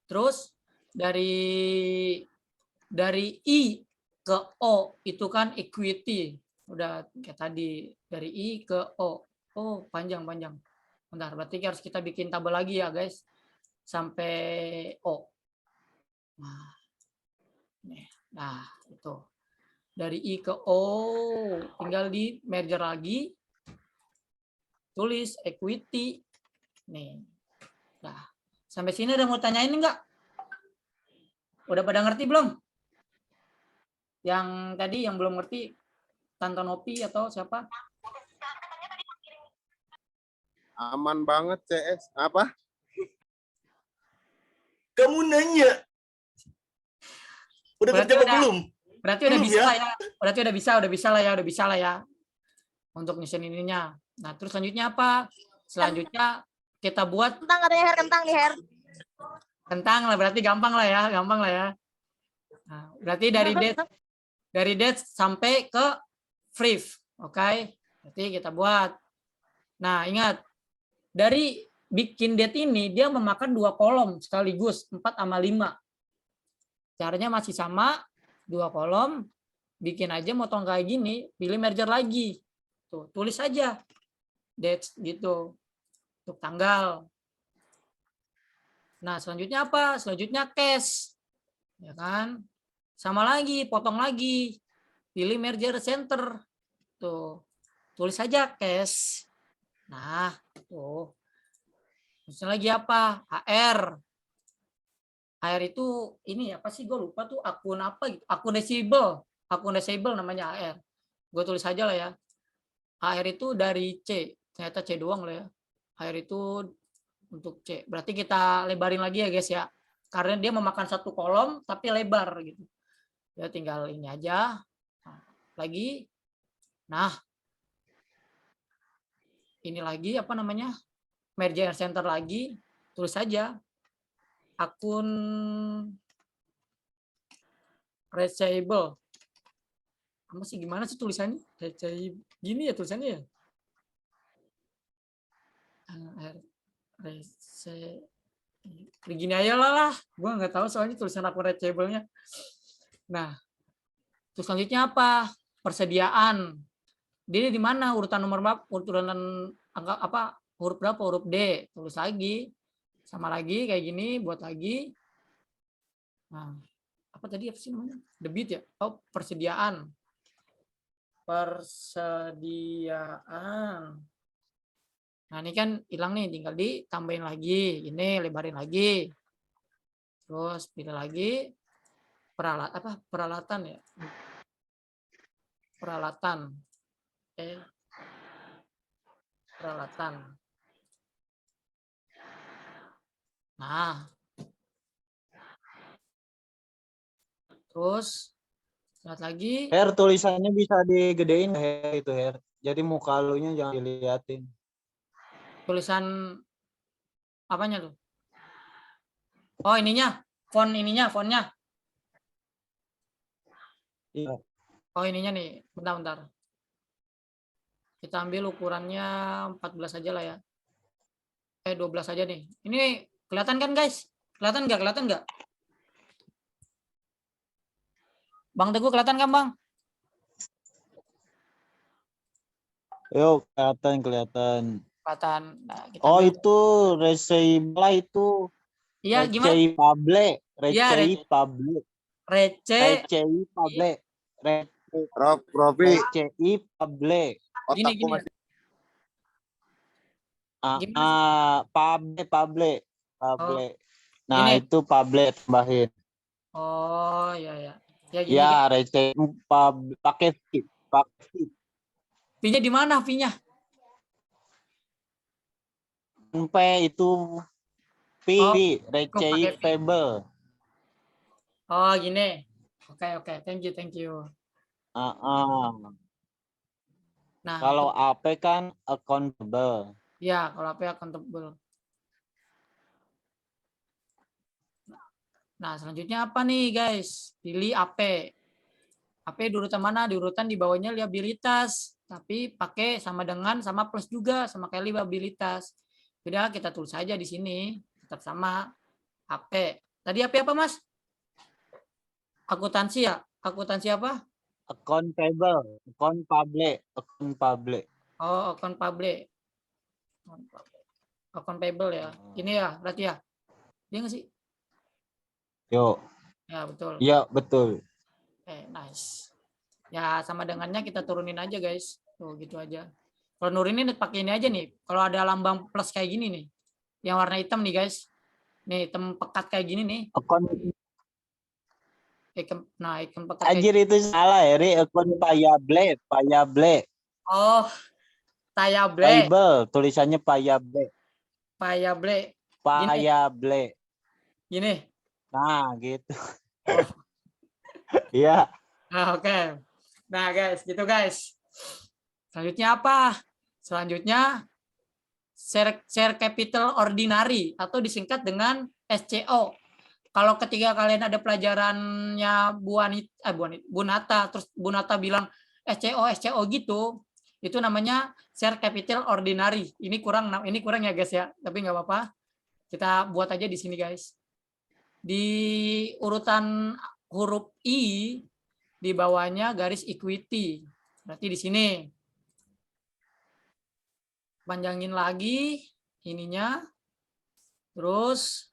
terus dari I ke O itu kan equity. Udah kayak tadi dari I ke O. Oh, panjang-panjang. Bentar, berarti harus kita bikin tabel lagi ya guys. Sampai O. Nah, itu. Dari I ke O tinggal di merger lagi. Tulis equity. Nih. Nah, sampai sini udah mau tanyain enggak? Udah pada ngerti belum? Yang tadi yang belum ngerti, Tante Nopi atau siapa? Aman banget CS. Apa? Kamu nanya. Udah Berarti kerja apa udah- belum? Berarti udah Belum bisa ya? lah ya. Berarti udah bisa lah ya. Untuk nyusun ininya. Nah, terus selanjutnya apa? Selanjutnya kita buat Kentang katanya Her, kentang nih Her. kentang lah, berarti gampang lah ya. Nah, berarti dari date sampai ke brief. Oke. Berarti kita buat. Nah, ingat dari bikin date ini dia memakan 2 kolom sekaligus 4 sama 5. Caranya masih sama, 2 kolom, bikin aja motong kayak gini, pilih merger lagi. Tuh, tulis aja dates gitu. Untuk tanggal. Nah, selanjutnya apa? Selanjutnya cash. Ya kan? Sama lagi, potong lagi. Pilih merger center. Tuh. Tulis aja cash. Nah, tuh. Terus lagi apa? HR. HR itu ini apa sih? Gue lupa tuh akun apa gitu. Akun receivable namanya HR. Gue tulis aja lah ya. HR itu dari C. Ternyata C doang lah ya. HR itu untuk C. Berarti kita lebarin lagi ya guys ya. Karena dia memakan 1 kolom tapi lebar gitu. Ya tinggal ini aja. Nah, lagi. Nah. Ini lagi apa namanya? Merger center lagi. Tulis saja. Akun receivable. Apa sih gimana sih tulisannya? Gini ya tulisannya ya? Begini aja lah. Gue nggak tahu soalnya tulisan akun reachable-nya. Nah, terus selanjutnya apa? Persediaan. Dia di mana urutan nomor berapa? Urutan angka apa? Huruf berapa? Huruf D. Tulis lagi. Sama lagi kayak gini, buat lagi. Nah, apa tadi apa sih namanya? Debit ya? Oh, persediaan. Persediaan. Nah, ini kan hilang nih, tinggal ditambahin lagi. Ini lebarin lagi. Terus pilih lagi peralatan ya. Peralatan. Peralatan. Nah. Terus lihat lagi. Her, tulisannya bisa digedein Her itu Her. Jadi muka lunya jangan diliatin. Tulisan apanya tuh? Oh, ininya. Fontnya. Iya. Oh, ininya nih. Bentar. Kita ambil ukurannya 14 aja lah ya. 12 aja nih. Ini kelihatan kan guys? Kelihatan nggak? Bang Teguh kelihatan kan Bang? Yuk, kelihatan. Nah, kita Oh, ambil. itu receivable itu. Iya, gimana? Profi. Pable. Otakku masih. Pable. Nah, Ini. itu Pable tambahin. Oh, ya. Ya gini. Ya, receivable pakai skip. V-nya di mana V-nya? P itu receivable. Oh, gini. Oke. Thank you. Nah, Kalau AP kan accountable. ya, kalau AP accountable. Nah, selanjutnya apa nih, guys? Pilih AP. AP di urutan mana? Di urutan di bawahnya liabilitas. Tapi pakai sama dengan sama plus juga, sama kayak liabilitas. Udah, kita tulis aja di sini. Tetap sama AP. Tadi AP apa, Mas? Akuntansi ya? Akuntansi apa? Account payable, account public, account public. Oh, account public. Account payable ya. Ini ya, berarti ya. Iya nggak sih? Yuk. Ya, betul. Iya, betul. Nice. Ya, sama dengannya kita turunin aja, guys. Tuh, gitu aja. Kalau nurunin pakai ini aja nih. Kalau ada lambang plus kayak gini nih. Yang warna hitam nih, guys. Nih, hitam pekat kayak gini nih. Account Hitam pekat anjir kayak itu salah ya, Ri. Account payable, payable. Oh, payable. Payable, tulisannya payable. Payable. Payable. Gini. Nah, gitu. Oh. Iya. Nah, oke. Nah, guys, gitu, guys. Selanjutnya apa? Selanjutnya share capital ordinary atau disingkat dengan SCO. Kalau ketika kalian ada pelajarannya Bu Nata, terus Bu Nata bilang SCO gitu, itu namanya share capital ordinary. Ini kurang ya, guys ya, tapi nggak apa-apa. Kita buat aja di sini, guys. Di urutan huruf I, di bawahnya garis equity. Berarti di sini. Panjangin lagi ininya. Terus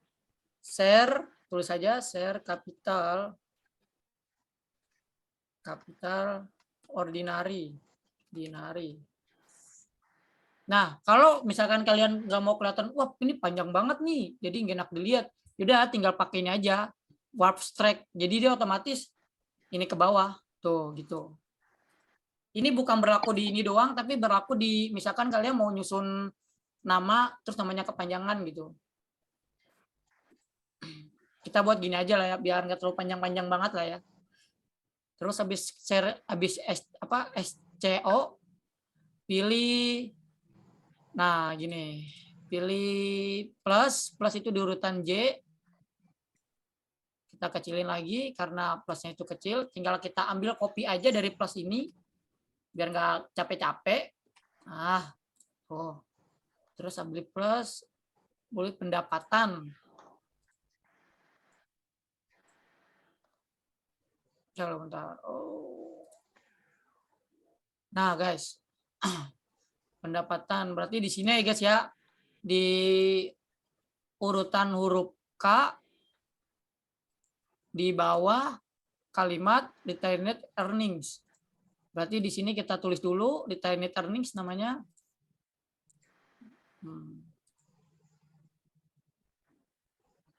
share, tulis saja share capital ordinary. Nah, kalau misalkan kalian nggak mau kelihatan, wah ini panjang banget nih, jadi nggak enak dilihat. Yaudah, tinggal pakai ini aja, warp strike. Jadi dia otomatis ini ke bawah, tuh gitu. Ini bukan berlaku di ini doang, tapi berlaku di misalkan kalian mau nyusun nama, terus namanya kepanjangan gitu. Kita buat gini aja lah ya, biar nggak terlalu panjang-panjang banget lah ya. Terus habis SCO, pilih, nah gini, pilih plus itu di urutan J. Kita kecilin lagi karena plusnya itu kecil. Tinggal kita ambil copy aja dari plus ini, biar nggak capek-capek. Nah, tuh. Terus ambil plus, boleh pendapatan. Coba bentar. Oh. Nah, guys. Pendapatan berarti di sini ya, guys ya. Di urutan huruf K di bawah kalimat retained net earnings. Berarti di sini kita tulis dulu retained net earnings namanya.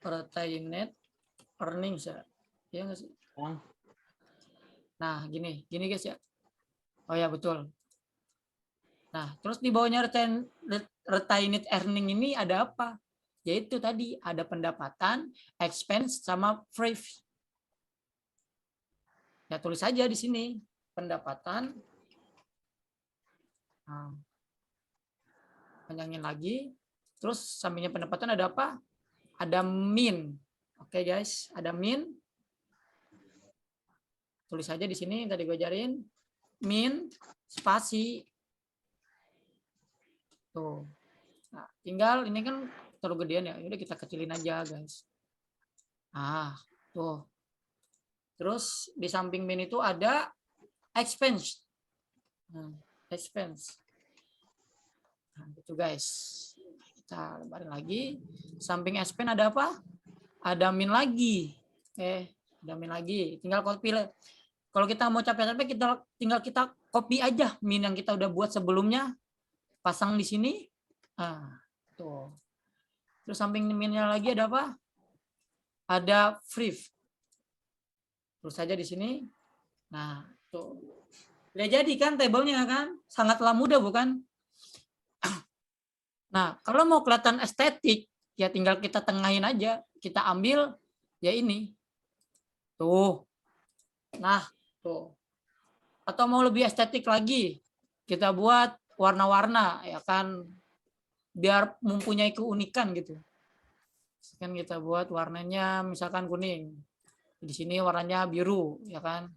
Retained net earnings ya. Iya nggak sih? Nah, gini guys ya. Oh ya, betul. Nah, terus di bawahnya retained net earning ini ada apa? Yaitu tadi ada pendapatan, expense sama free. Ya, tulis saja di sini pendapatan. Nah, panjangin lagi. Terus sampingnya pendapatan ada apa? Ada min. Oke, guys, ada min. Tulis saja di sini tadi gue ajarin. Min spasi. Tuh. Nah, tinggal ini kan terlalu gedean ya. Udah kita kecilin aja, guys. Ah, tuh. Terus di samping min itu ada expense. Expense. Nah, gitu, guys. Kita lebarin lagi. Samping expense ada apa? Ada min lagi. Ada min lagi. Tinggal copy. Kalau kita mau capek-capek, tinggal kita copy aja min yang kita udah buat sebelumnya. Pasang di sini. Nah, tuh. Terus samping minnya lagi ada apa? Ada free. Terus saja di sini. Nah, tuh. Udah jadi kan tabelnya kan? Sangatlah mudah bukan? Nah, kalau mau kelihatan estetik, ya tinggal kita tengahin aja. Kita ambil ya ini. Tuh. Nah, tuh. Atau mau lebih estetik lagi, kita buat warna-warna ya kan, biar mempunyai keunikan gitu. Kan kita buat warnanya misalkan kuning. Di sini warnanya biru, ya kan?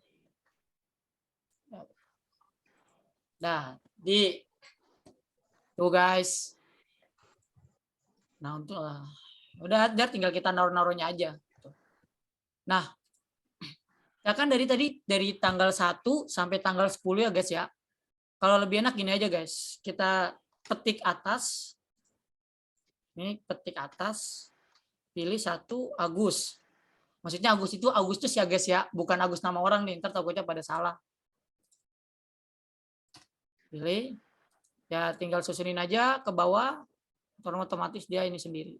Nah, tuh guys. Nah, untuk udah tinggal kita naruh-naruhnya aja. Nah, ya kan dari tanggal 1 sampai tanggal 10 ya guys ya. Kalau lebih enak gini aja guys. Kita petik atas. Ini petik atas. Pilih 1 Agus. Maksudnya Agus itu Agustus ya guys ya. Bukan Agus nama orang nih. Ntar takutnya pada salah. Pilih. Ya tinggal susunin aja ke bawah. Otomatis dia ini sendiri.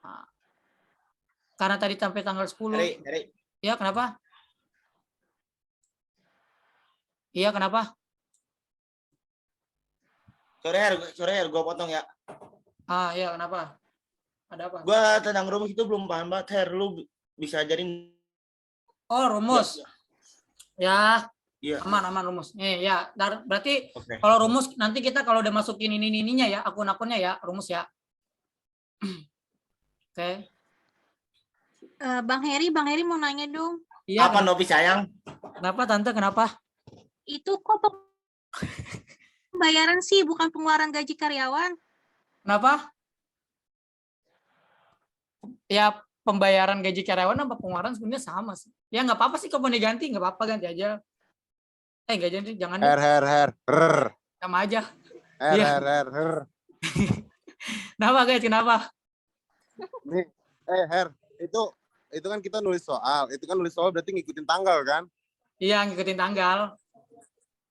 Nah, karena tadi sampai tanggal 10. Heri. Ya kenapa? Iya kenapa? Sorry Her, gue potong ya. Iya kenapa? Ada apa? Gue tentang rumus itu belum paham banget, Her. Lu bisa ajarin? Oh rumus. Ya. Iya. Aman rumus. Nih ya. Berarti Oke. kalau rumus nanti kita kalau udah masukin ininya ya, akun-akunnya ya, rumus ya. Oke. Bang Heri mau nanya dong. Iya. Apa Novi sayang? Kenapa tante? Kenapa? Itu kok pembayaran sih, bukan pengeluaran gaji karyawan. Kenapa? Ya pembayaran gaji karyawan sama pengeluaran sebenarnya sama sih. Ya nggak apa-apa sih kalau mau diganti, nggak apa-apa ganti aja. Nggak jadi jangan. Her. Sama aja. Her. Kenapa guys? Kenapa? Nih, Her, itu kan kita nulis soal. Itu kan nulis soal berarti ngikutin tanggal kan? Iya, ngikutin tanggal.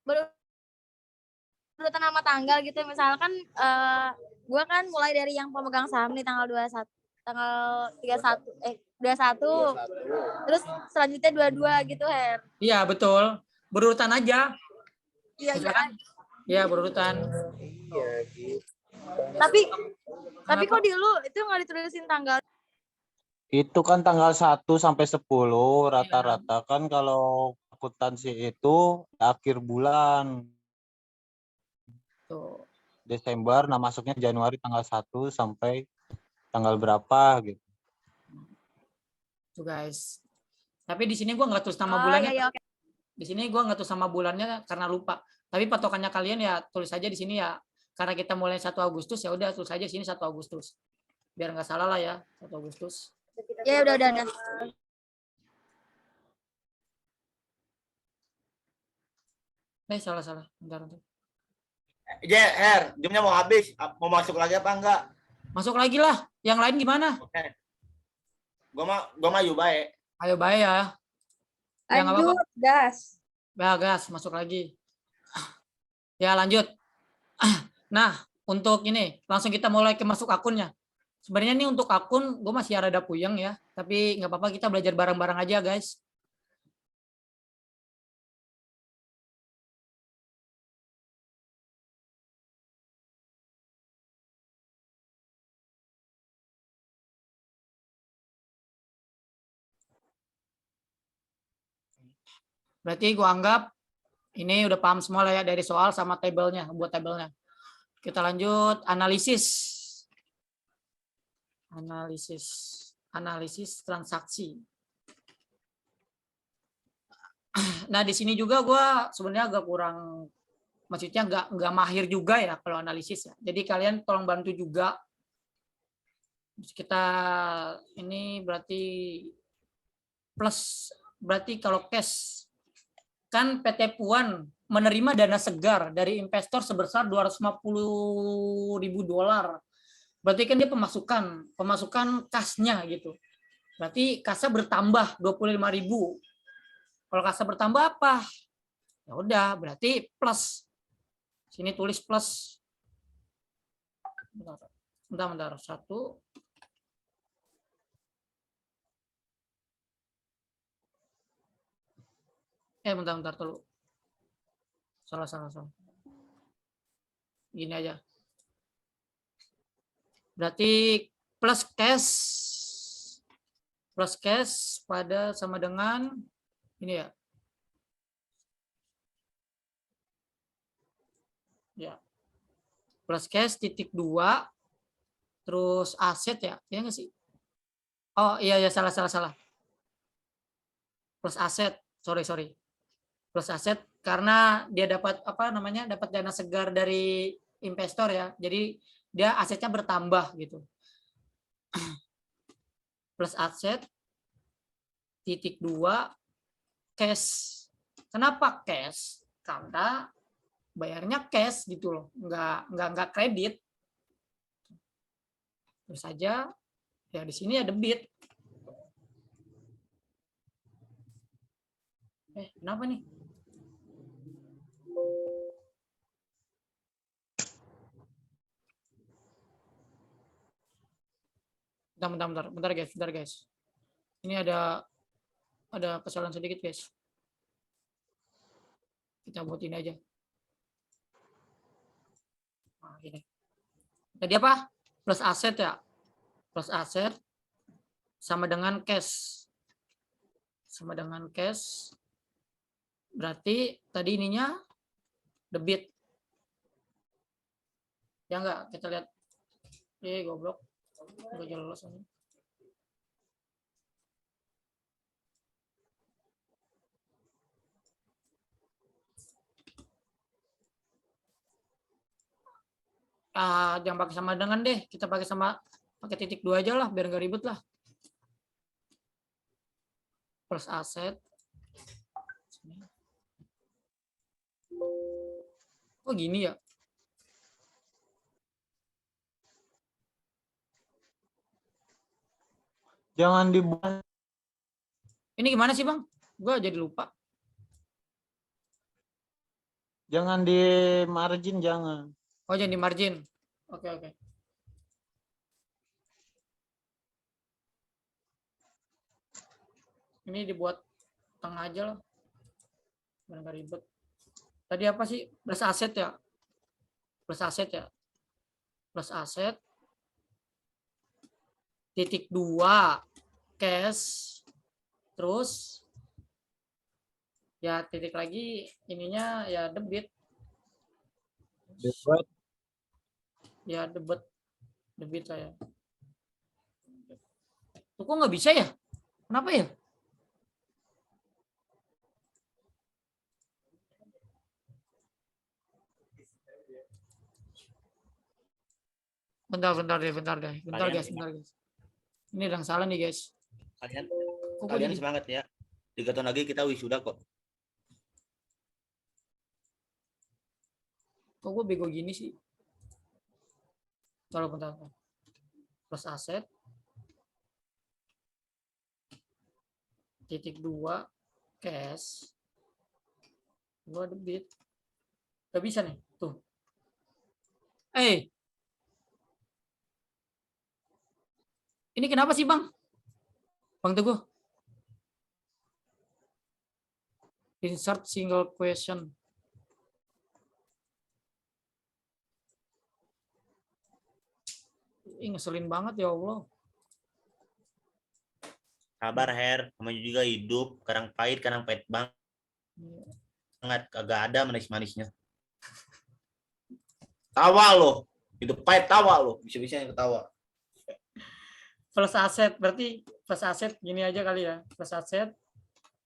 Berurutan nama tanggal gitu. Misalkan gue kan mulai dari yang pemegang saham nih tanggal 21, tanggal 21. Terus selanjutnya 22 gitu, Her. Iya, betul. Berurutan aja. Iya. Iya, berurutan. Iya, gitu. Tapi kok di lu itu nggak ditulisin tanggal? Itu kan tanggal 1 sampai 10 rata-rata kan kalau akuntansi itu akhir bulan. Tuh. Desember, nah masuknya Januari tanggal 1 sampai tanggal berapa gitu. Tuh guys. Tapi di sini gua nggak tulis nama bulannya. Iya, okay. Di sini gua nggak tulis nama bulannya karena lupa. Tapi patokannya kalian ya tulis aja di sini ya. Karena kita mulai 1 Agustus ya udah tulis aja sini 1 Agustus. Biar nggak salah lah ya, 1 Agustus. Ya udah. Salah. Bentar. Her, jamnya mau habis. Mau masuk lagi apa enggak? Masuk lagi lah. Yang lain gimana? Oke. Gua mah baik. Ayo baik ya. Ya nggak apa-apa. Gas. Ya gas, masuk lagi. Ya lanjut. Nah, untuk ini langsung kita mulai ke masuk akunnya. Sebenarnya nih untuk akun gue masih rada puyeng ya, tapi nggak apa-apa kita belajar bareng-bareng aja guys. Berarti gue anggap ini udah paham semua lah ya dari soal sama tabelnya, buat tabelnya. Kita lanjut analisis transaksi. Nah di sini juga gue sebenarnya agak kurang, maksudnya nggak mahir juga ya kalau analisis ya. Jadi kalian tolong bantu juga. Kita ini berarti plus, berarti kalau cash kan PT Puan menerima dana segar dari investor sebesar $250.000. Berarti kan dia pemasukan kasnya gitu. Berarti kasnya bertambah 25.000. Kalau kasnya bertambah apa? Ya udah, berarti plus. Sini tulis plus. Bentar. 1. Bentar dulu. Salah. Gini aja. Berarti plus cash pada sama dengan ini ya. Ya. Plus cash titik 2 terus aset ya nggak sih? Oh iya ya salah. Plus aset, sorry. Plus aset karena dia dapat dapat dana segar dari investor ya. Jadi dia asetnya bertambah gitu. Plus aset titik 2 cash. Kenapa cash? Karena bayarnya cash gitu loh, nggak kredit. Terus saja ya di sini ada debit. Kenapa nih? Bentar guys. Ini ada kesalahan sedikit guys. Kita buat ini aja. Nah, ini. Tadi apa? Plus aset ya. Plus aset sama dengan cash. Berarti tadi ininya debit. Ya enggak? Kita lihat. Goblok. Enggak jelas ini. Jangan pakai sama dengan deh. Kita pakai titik 2 aja lah biar enggak ribet lah. Plus aset. Oh gini ya. Jangan dibuat. Ini gimana sih Bang? Gua jadi lupa. Jangan di margin, jangan. Oh jangan di margin. Oke. Ini dibuat tengah aja lah. Biar nggak ribet. Tadi apa sih? Plus aset ya. Plus aset. Titik 2 cash. Terus ya titik lagi ininya ya debit. Ya debit saya. Kok nggak bisa ya? Kenapa ya? Bentar guys. Ini ada yang salah nih guys. Kalian semangat ya. 3 tahun lagi kita wisuda kok. Kok gue bego gini sih? Bentar. Plus aset. Titik 2 cash. 2 debit. Gak bisa nih. Tuh. Ini kenapa sih Bang? Bang Teguh. Insert single question. Ngeselin banget ya Allah. Sabar Her, namanya juga hidup, kadang pahit banget. Kagak ada manis-manisnya. Tawa lo, hidup pahit tawa lo, bisa-bisa yang ketawa. Plus aset, berarti plus aset gini aja kali ya. Plus aset,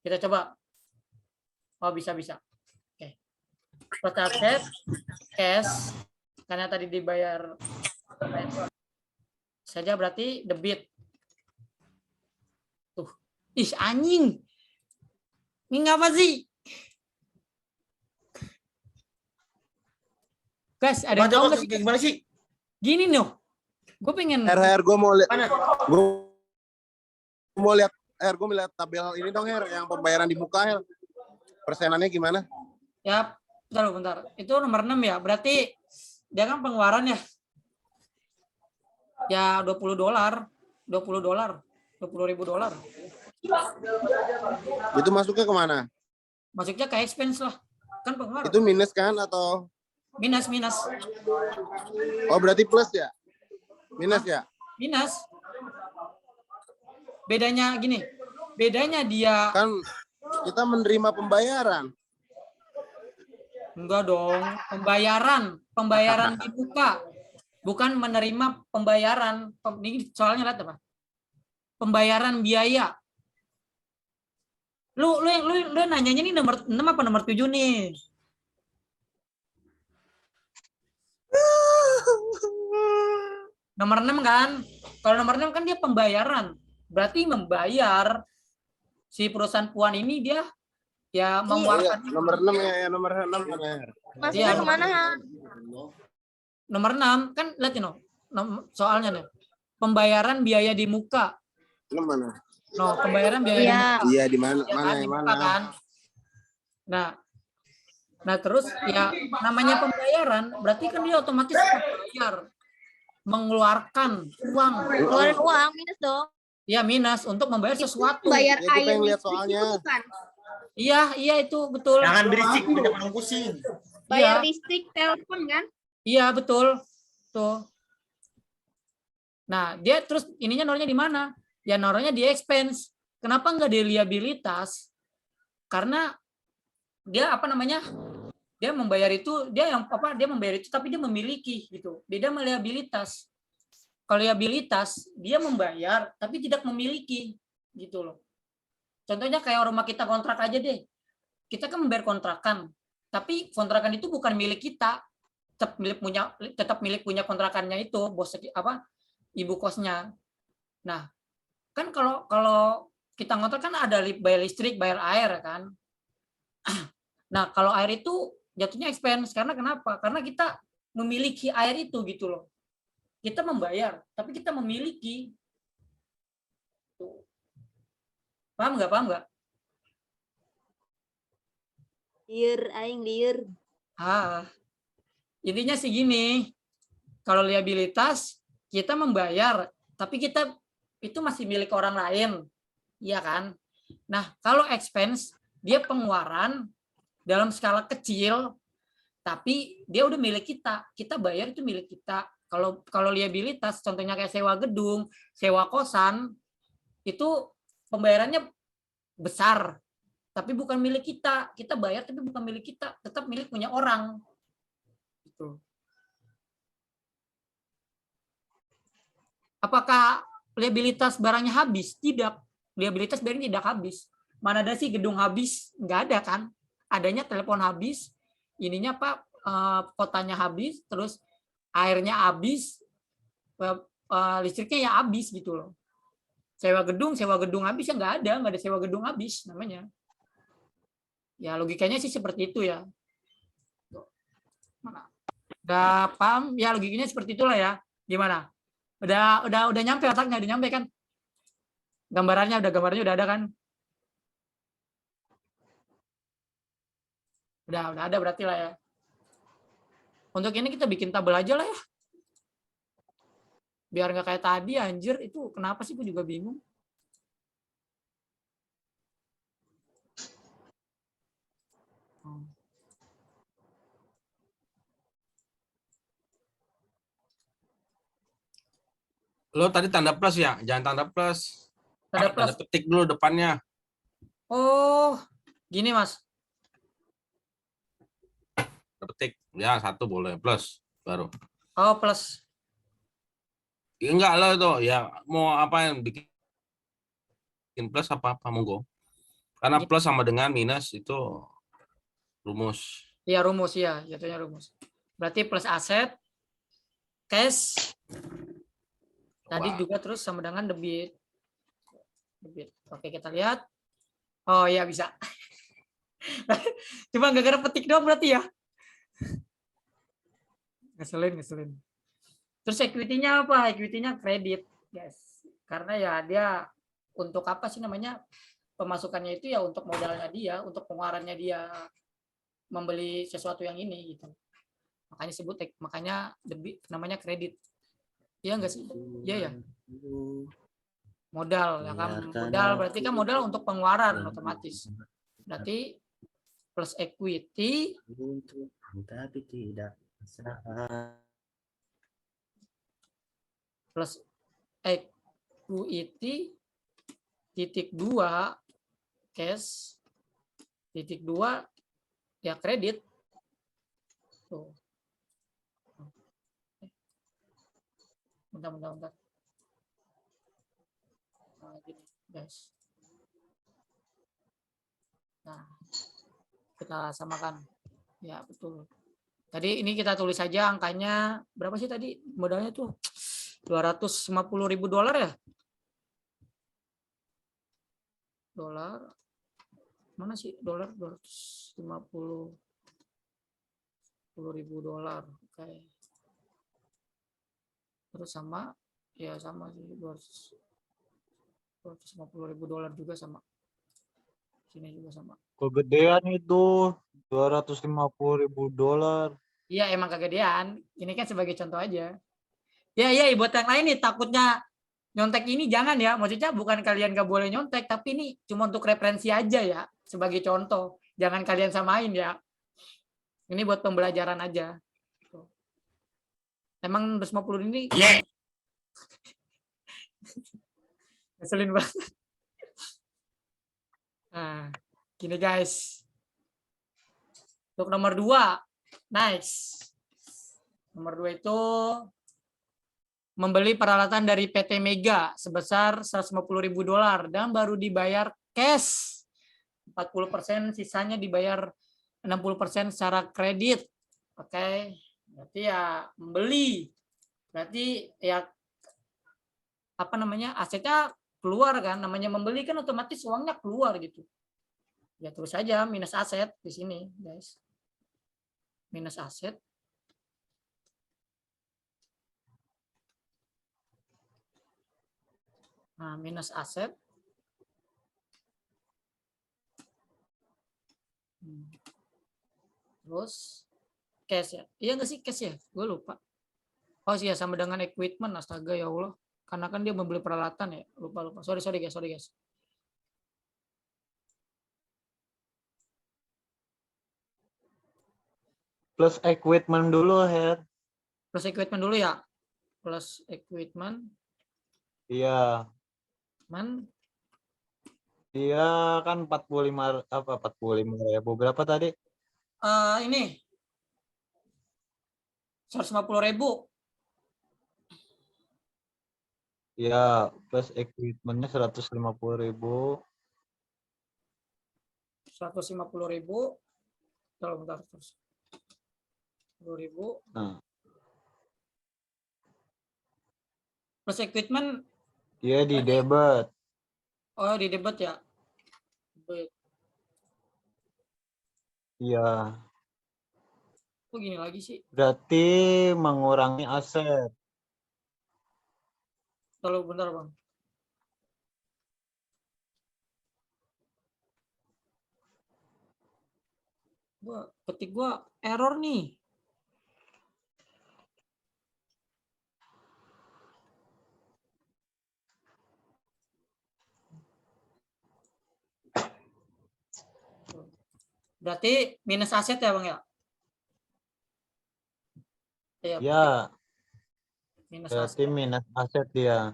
kita coba. Oh bisa. Oke. Plus aset, cash, karena tadi dibayar saja berarti debit. Tuh, anjing. Ini ngapa sih? Guys, ada yang tahu nggak sih? Gimana sih? Gini nih. Gue pengen. Gue mau lihat tabel ini dong Her, yang pembayaran di muka Her. Persenannya gimana? Ya, bentar. Itu nomor 6 ya. Berarti dia kan pengeluaran ya. Ya $20. $20.000. Itu masuknya kemana? Masuknya ke expense lah. Kan pengeluaran. Itu minus kan atau? Minus. Oh berarti plus ya? Minus ya? Minus. Bedanya gini. Bedanya dia. Kan kita menerima pembayaran. Enggak dong. Pembayaran di muka. bukan menerima pembayaran. Ini soalnya lihat apa? Pembayaran biaya. Lu nanyanya nih nomor 6 apa nomor 7 nih? Nomor 6 kan? Kalau nomor 6 kan dia pembayaran. Berarti membayar si perusahaan Puan ini dia ya mengeluarkan Nomor 6 ya, nomor 6 kan ya. Maksudnya Iya, kemana? nomor 6 kan lihat ini soalnya nih. Pembayaran biaya di muka. Lu mana? No, pembayaran biaya di Iya. muka. Iya, di mana? Ya Mana kan, yang di muka mana? kan. Nah terus ya namanya pembayaran berarti kan dia otomatis membayar, mengeluarkan uang. Keluarin uang minus dong. Ya minus untuk membayar sesuatu. Bayar Ya, gue air pengen lihat listrik soalnya. itu bukan? Iya itu betul. Jangan berisik, banyak orang pusing. Bayar Iya. listrik, telepon kan? Iya betul. Tuh. Nah, dia terus ininya naruhnya di mana? Ya naruhnya di expense. Kenapa nggak di liabilitas? Karena dia apa namanya? Dia membayar itu, dia membayar itu tapi dia memiliki gitu. Beda sama liabilitas. Kalau liabilitas dia membayar tapi tidak memiliki gitu loh. Contohnya kayak rumah kita kontrak aja deh. Kita kan membayar kontrakan, tapi kontrakan itu bukan milik kita. Tetap milik punya kontrakannya itu, bos apa? Ibu kosnya. Nah, kan kalau kita ngontrak kan ada bayar listrik, bayar air kan. Nah, kalau air itu jatuhnya expense karena kenapa? Karena kita memiliki air itu gitu loh. Kita membayar, tapi kita memiliki. Tuh. Paham nggak? Liur, aing liur. Intinya sih gini. Kalau liabilitas kita membayar, tapi kita itu masih milik orang lain, iya kan? Nah, kalau expense dia pengeluaran dalam skala kecil, tapi dia udah milik kita. Kita bayar itu milik kita. Kalau liabilitas, contohnya kayak sewa gedung, sewa kosan, itu pembayarannya besar, tapi bukan milik kita. Kita bayar tapi bukan milik kita, tetap milik punya orang. Gitu. Apakah liabilitas barangnya habis? Tidak. Liabilitas barangnya tidak habis. Mana ada sih gedung habis? Nggak ada kan? Adanya telepon habis, ininya Pak, kotanya habis, terus airnya habis, listriknya ya habis gitu loh. Sewa gedung habis ya nggak ada sewa gedung habis namanya. Ya logikanya sih seperti itu ya. Udah paham? Ya logikanya seperti itulah ya. Gimana? Udah nyampe otaknya, udah nyampe kan? Gambarnya udah ada kan? Udah ada berarti lah ya. Untuk ini kita bikin tabel aja lah ya. Biar nggak kayak tadi anjir, itu kenapa sih gue juga bingung. Lo tadi tanda plus ya? Jangan tanda plus. Tanda petik dulu depannya. Oh, gini Mas. Petik. Ya, satu boleh. Plus. Baru. Oh, plus. Enggak lah itu. Ya, mau apa yang bikin plus apa-apa, monggo. Karena plus sama dengan minus itu rumus. Iya, rumus ya. Jatuhnya rumus. Berarti plus aset, cash, tadi juga terus sama dengan debit. Oke, kita lihat. Oh ya bisa. Cuma gara-gara petik doang berarti ya. Ngeselin. Terus equity-nya apa? Equity-nya kredit, guys. Karena ya dia untuk apa sih namanya? Pemasukannya itu ya untuk modalnya dia, untuk pengeluarannya dia membeli sesuatu yang ini gitu. Makanya debit namanya kredit. Iya enggak sih? Iya ya. Modal ya kan. Modal berarti kan modal untuk pengeluaran otomatis. Berarti plus equity tapi tidak plus equity titik 2 cash titik 2 ya kredit. Tuh. Bentar. Nah, gini, guys. Nah, kita samakan. Ya, betul. Tadi ini kita tulis saja angkanya berapa sih tadi modalnya tuh? $250.000 ya? Dolar. Mana sih dolar? $250.000. Oke. Terus sama ya sama sih $250.000 juga sama. Sini juga sama. Kegedean itu $250.000. Iya emang kegedean. Ini kan sebagai contoh aja. Ya buat yang lain nih takutnya nyontek ini jangan ya. Maksudnya bukan kalian gak boleh nyontek, tapi ini cuma untuk referensi aja ya. Sebagai contoh. Jangan kalian samain ya. Ini buat pembelajaran aja. Emang 250 ini ngeselin banget. Nah, gini guys. Untuk nomor 2. Nice. Nomor 2 itu membeli peralatan dari PT Mega sebesar $150.000 dan baru dibayar cash 40%, sisanya dibayar 60% secara kredit. Oke. Berarti ya membeli. Berarti ya apa namanya? Asetnya keluar kan, namanya membeli kan otomatis uangnya keluar gitu. Ya terus saja minus aset di sini, guys. Minus aset. Nah, minus aset. Terus cash ya. Iya nggak sih cash ya? Gue lupa. Oh iya sama dengan equipment, astaga ya Allah. Karena kan dia membeli peralatan ya. Lupa. Sorry guys. Plus equipment dulu, Her. Plus equipment dulu ya. Plus equipment. Iya. Iya kan 45.000 berapa tadi? Ini 150.000. Ya, plus equipmentnya 150.000. 150.000. Bentar. 10.000. Nah. Plus equipment. Iya di debit. Oh di debit ya. Debit. Iya. Kok gini lagi sih? Berarti mengurangi aset. Kalau bentar bang. Ketik gua error nih. Berarti minus aset ya bang ya? Ya. Minus Berarti aset. minus aset dia.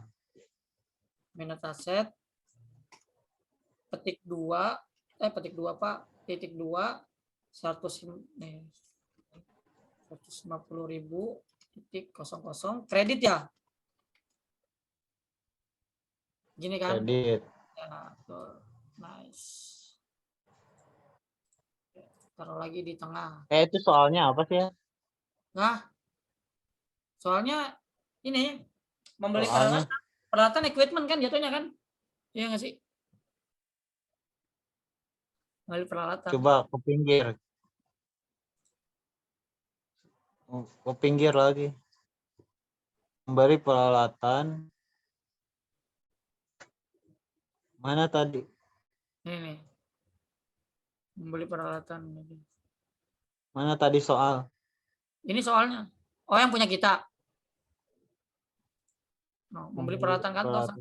Minus aset. Petik 2 Pak. Titik 2 150.000 titik 00 kredit ya. Gini kan? Kredit. Ya, nice. Taruh lagi di tengah. Itu soalnya apa sih ya? Nah, soalnya ini membeli Soalnya. peralatan equipment kan jatuhnya kan? Iya nggak sih? Membeli peralatan. Coba ke pinggir. Ke pinggir lagi. Membeli peralatan. Mana tadi? Ini nih. Membeli peralatan. Mana tadi soal? Ini soalnya. Oh yang punya kita. No, membeli peralatan kantor.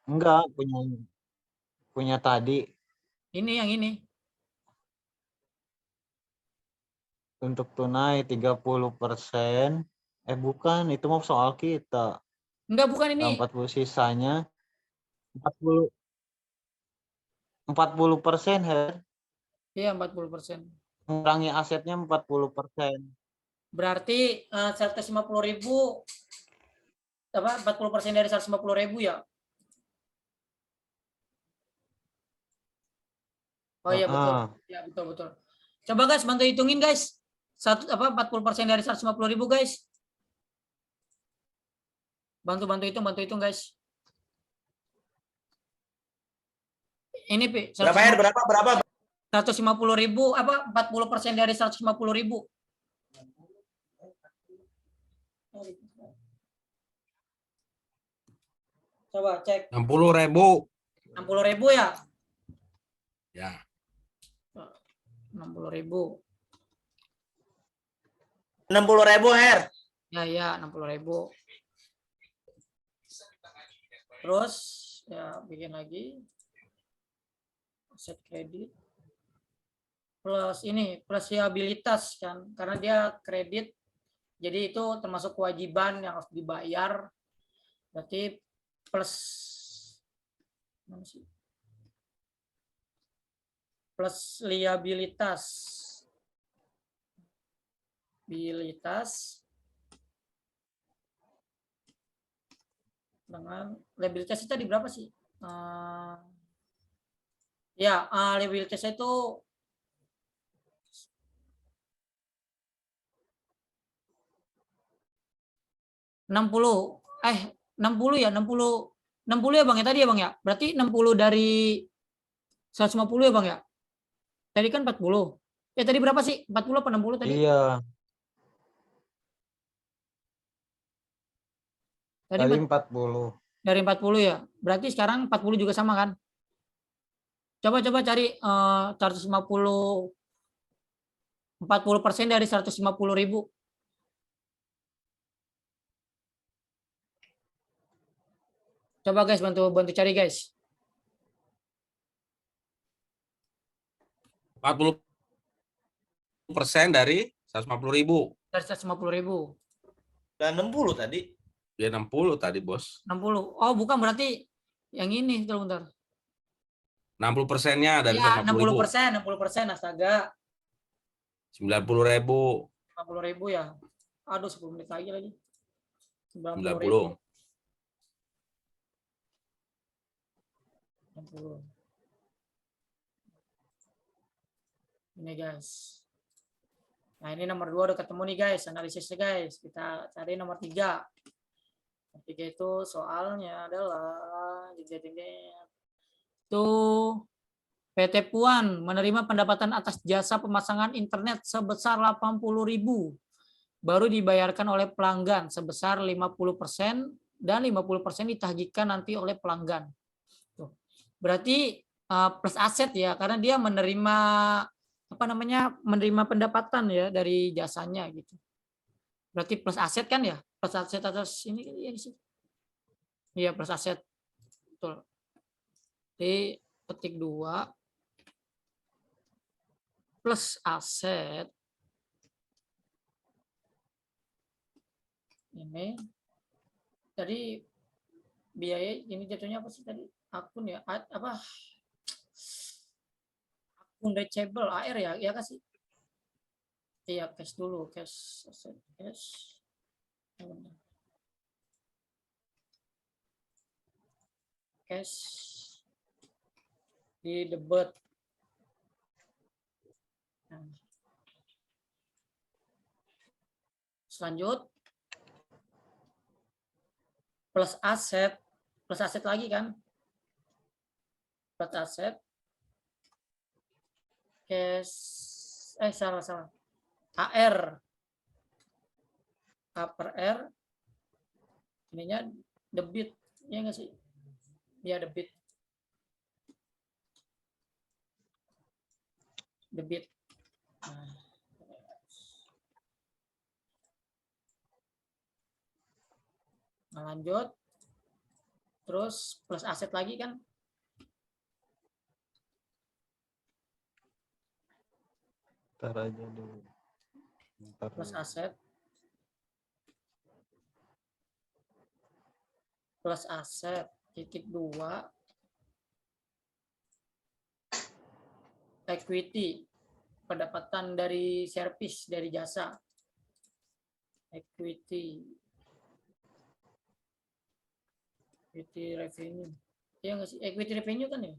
Enggak, punya tadi. Ini yang ini. Untuk tunai 30%. Bukan, itu mau soal kita. Enggak, bukan ini. 40 sisanya 40%, Her. Iya, 40%. Mengurangi asetnya 40%. Berarti 150.000 apa 40% dari 150.000 ya. Oh iya betul. Ya betul. Coba guys bantu hitungin guys. 40% dari 150.000 guys. Bantu hitung guys. Ini Pi. Berapa Her? Berapa? 150.000 apa 40% dari 150.000. Coba cek. 60.000. 60.000 ya? Ya. 60.000. 60.000 Her. Ya 60.000. Terus ya bikin lagi aset kredit plus ini plus liabilitas kan karena dia kredit jadi itu termasuk kewajiban yang harus dibayar berarti plus liabilitas dengan liabilitas itu tadi berapa sih? Liabilitasnya itu enam puluh ya Bang ya tadi ya Bang ya. Berarti 60 dari 150 ya Bang ya. Tadi kan 40. Ya tadi berapa sih? 40 apa 60 tadi? Iya. Tadi 40. Dari 40 ya. Berarti sekarang 40 juga sama kan? Coba cari 150 40% dari 150.000. Coba guys bantu cari guys. 40% dari 150.000. Dari 150.000. Dan 60 tadi. Ya 60 tadi bos. 60. Oh bukan berarti yang ini bentar. 60%-nya dari Ya 150.000. 60%, astaga. 90.000. 50.000 ya. Aduh 10 menit lagi. 90. 60. Ini guys. Nah ini nomor 2 udah ketemu nih guys, analisisnya guys. Kita cari nomor 3. Nomor 3 itu soalnya adalah itu PT Puan menerima pendapatan atas jasa pemasangan internet sebesar 80.000. Baru dibayarkan oleh pelanggan sebesar 50% dan 50% ditagihkan nanti oleh pelanggan. Tuh. Berarti plus aset ya, karena dia menerima menerima pendapatan ya dari jasanya gitu. Berarti plus aset kan ya? Plus aset atas ini kan ya di sini. Iya, plus aset. Betul. Jadi petik 2 plus aset ini tadi biaya ini jatuhnya apa sih tadi akun ya akun receivable AR ya kasih iya cash dulu cash aset cash di debit. Selanjut plus aset lagi kan plus aset cash salah AR A per R ininya debit ya nggak sih ya debit nah lanjut terus plus aset lagi kan Ntar aja dulu. Plus aset titik 2 equity pendapatan dari servis dari jasa equity Equity revenue. Iya nggak sih? Equity revenue kan ya?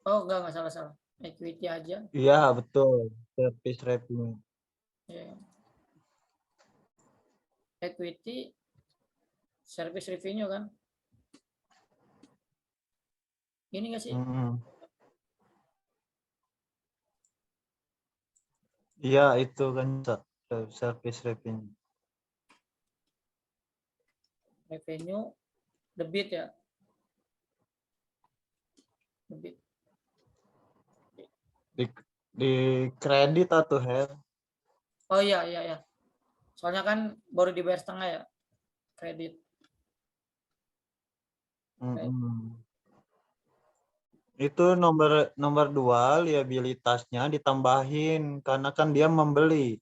Oh, enggak salah. Equity aja. Iya, betul. Service revenue. Ya. Equity service revenue kan? Ini nggak sih? Iya, itu kan service revenue. Revenue debit ya. Debit. Di kredit atau Her? Oh iya. Soalnya kan baru dibayar setengah ya. Kredit. Itu nomor 2 liabilitasnya ditambahin karena kan dia membeli.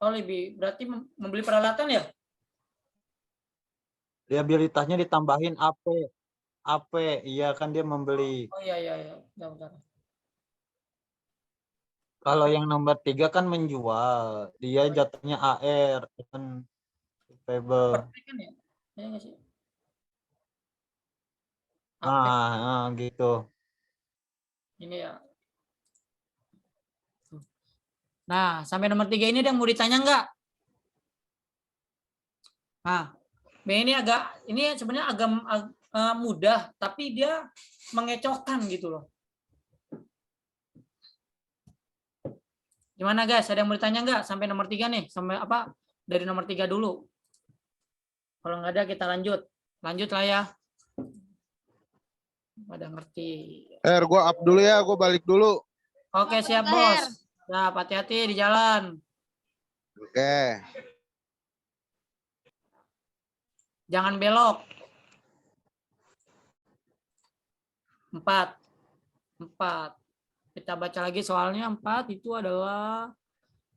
Oh, lebih berarti membeli peralatan ya? Liabilitasnya ditambahin AP, iya kan dia membeli. Oh iya. Bentar. Kalau yang nomor 3 kan menjual, dia jatuhnya AR kan payable. Kan ya? Iya nggak sih? Gitu. Ini ya. Nah, sampai nomor 3 ini ada yang mau ditanya nggak? Nah, ini sebenarnya agak mudah, tapi dia mengecohkan gitu loh. Gimana guys? Ada yang mau ditanya nggak sampai nomor 3 nih? Sampai apa? Dari nomor 3 dulu. Kalau nggak ada kita lanjut. Lanjut lah ya. Pada ngerti. Gue up dulu ya, gue balik dulu. Oke, siap bos. Nah, hati-hati di jalan. Oke. Jangan belok. 4. Kita baca lagi soalnya 4 itu adalah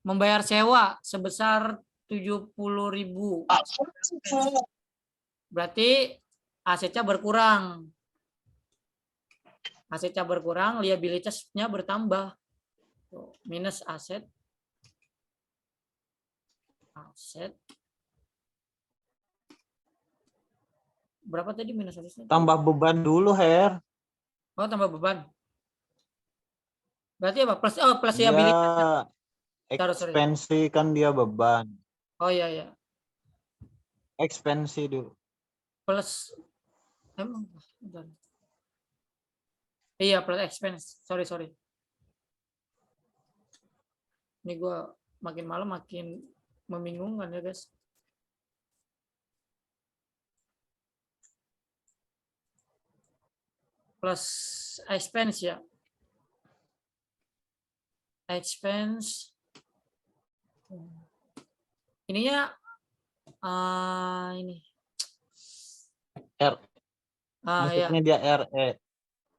membayar sewa sebesar 70.000. Berarti asetnya berkurang. Asetnya berkurang, liabilitasnya bertambah. Minus aset. Berapa tadi minus asetnya? Tambah beban dulu, Her. Oh, tambah beban. Berarti apa? Plus Dia liabilitas. ekspensi kan dia beban. Oh iya. Ekspensi dulu. Plus emang bentar. Iya, plus expense. Sorry. Ini gue makin malam makin membingungkan ya guys. Plus expense ya. Expense. Ininya ini. R. Maksudnya Ya. dia RE.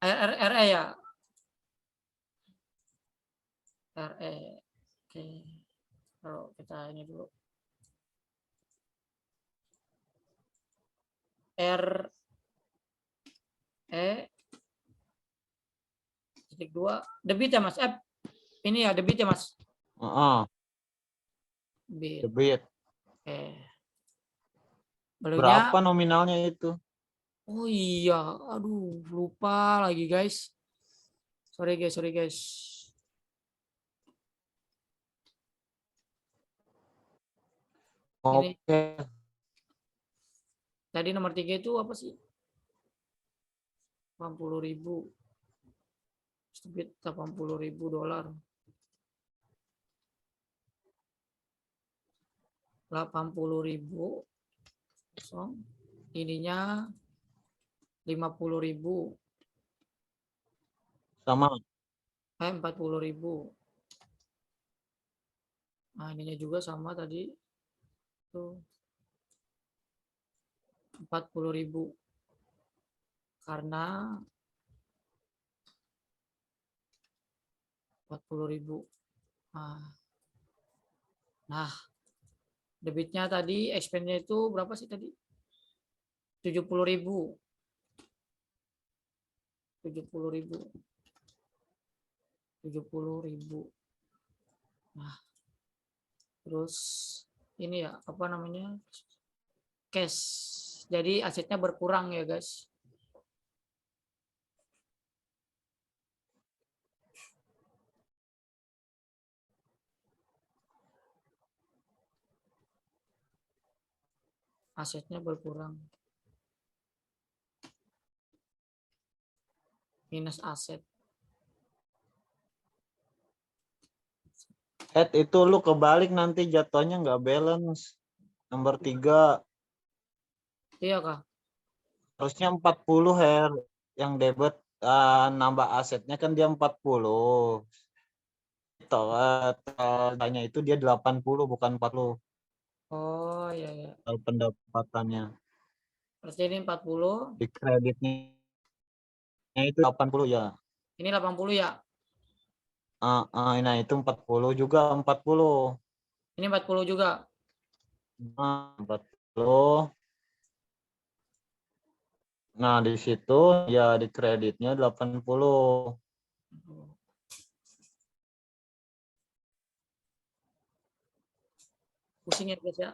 RE ya. RE. Oke. Kalau kita ini dulu. RE. 2. Debit ya Mas. Ini ya debit ya Mas. Debit. Oke. Berapa nominalnya itu? Oh iya, aduh lupa lagi guys. Sorry guys. Oke. Tadi nomor 3 itu apa sih? 80.000. Debit $80.000. 80.000. Ininya 50.000. Sama. 40.000. Nah, ininya juga sama tadi. Tuh. 40.000. Karena 40.000. Nah, debitnya tadi, expense-nya itu berapa sih tadi? 70.000. 70.000. Nah, terus ini ya apa namanya? Cash Jadi asetnya berkurang ya guys. Asetnya berkurang. Minus aset. Itu lu kebalik nanti jatuhnya nggak balance. Nomor 3 Iya kah? harusnya 40 Her. Yang debit nambah asetnya kan dia 40. Totalnya itu dia 80 bukan 40 Oh iya ya. kalau pendapatannya. Berarti ini 40. Di kreditnya itu 80 ya. Ini 80 ya. Nah itu 40 juga 40. Ini 40 juga. 40. Nah, di situ ya di kreditnya 80. Pusing ya guys ya.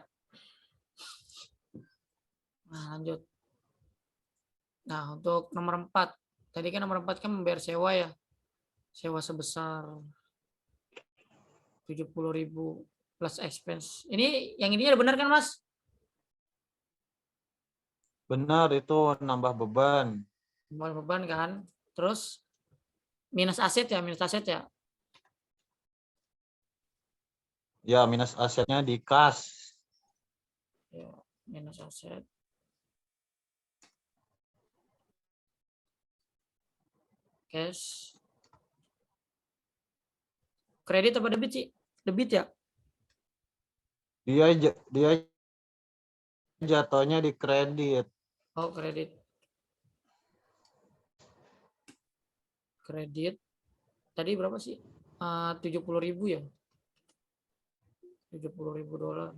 Nah, lanjut. Nah, untuk nomor 4. Tadi kan nomor 4 kan membayar sewa ya. Sewa sebesar 70.000 plus expense. Ini yang ininya benar kan, Mas? Benar, itu nambah beban. Nambah beban kan. Terus minus aset ya, minus aset ya. Ya, minus asetnya di kas. Ya, minus aset. Cash. Kredit apa debit sih? Debit ya? Dia jatuhnya di kredit. Oh, kredit. Kredit. Tadi berapa sih? 70.000 ya? $70.000.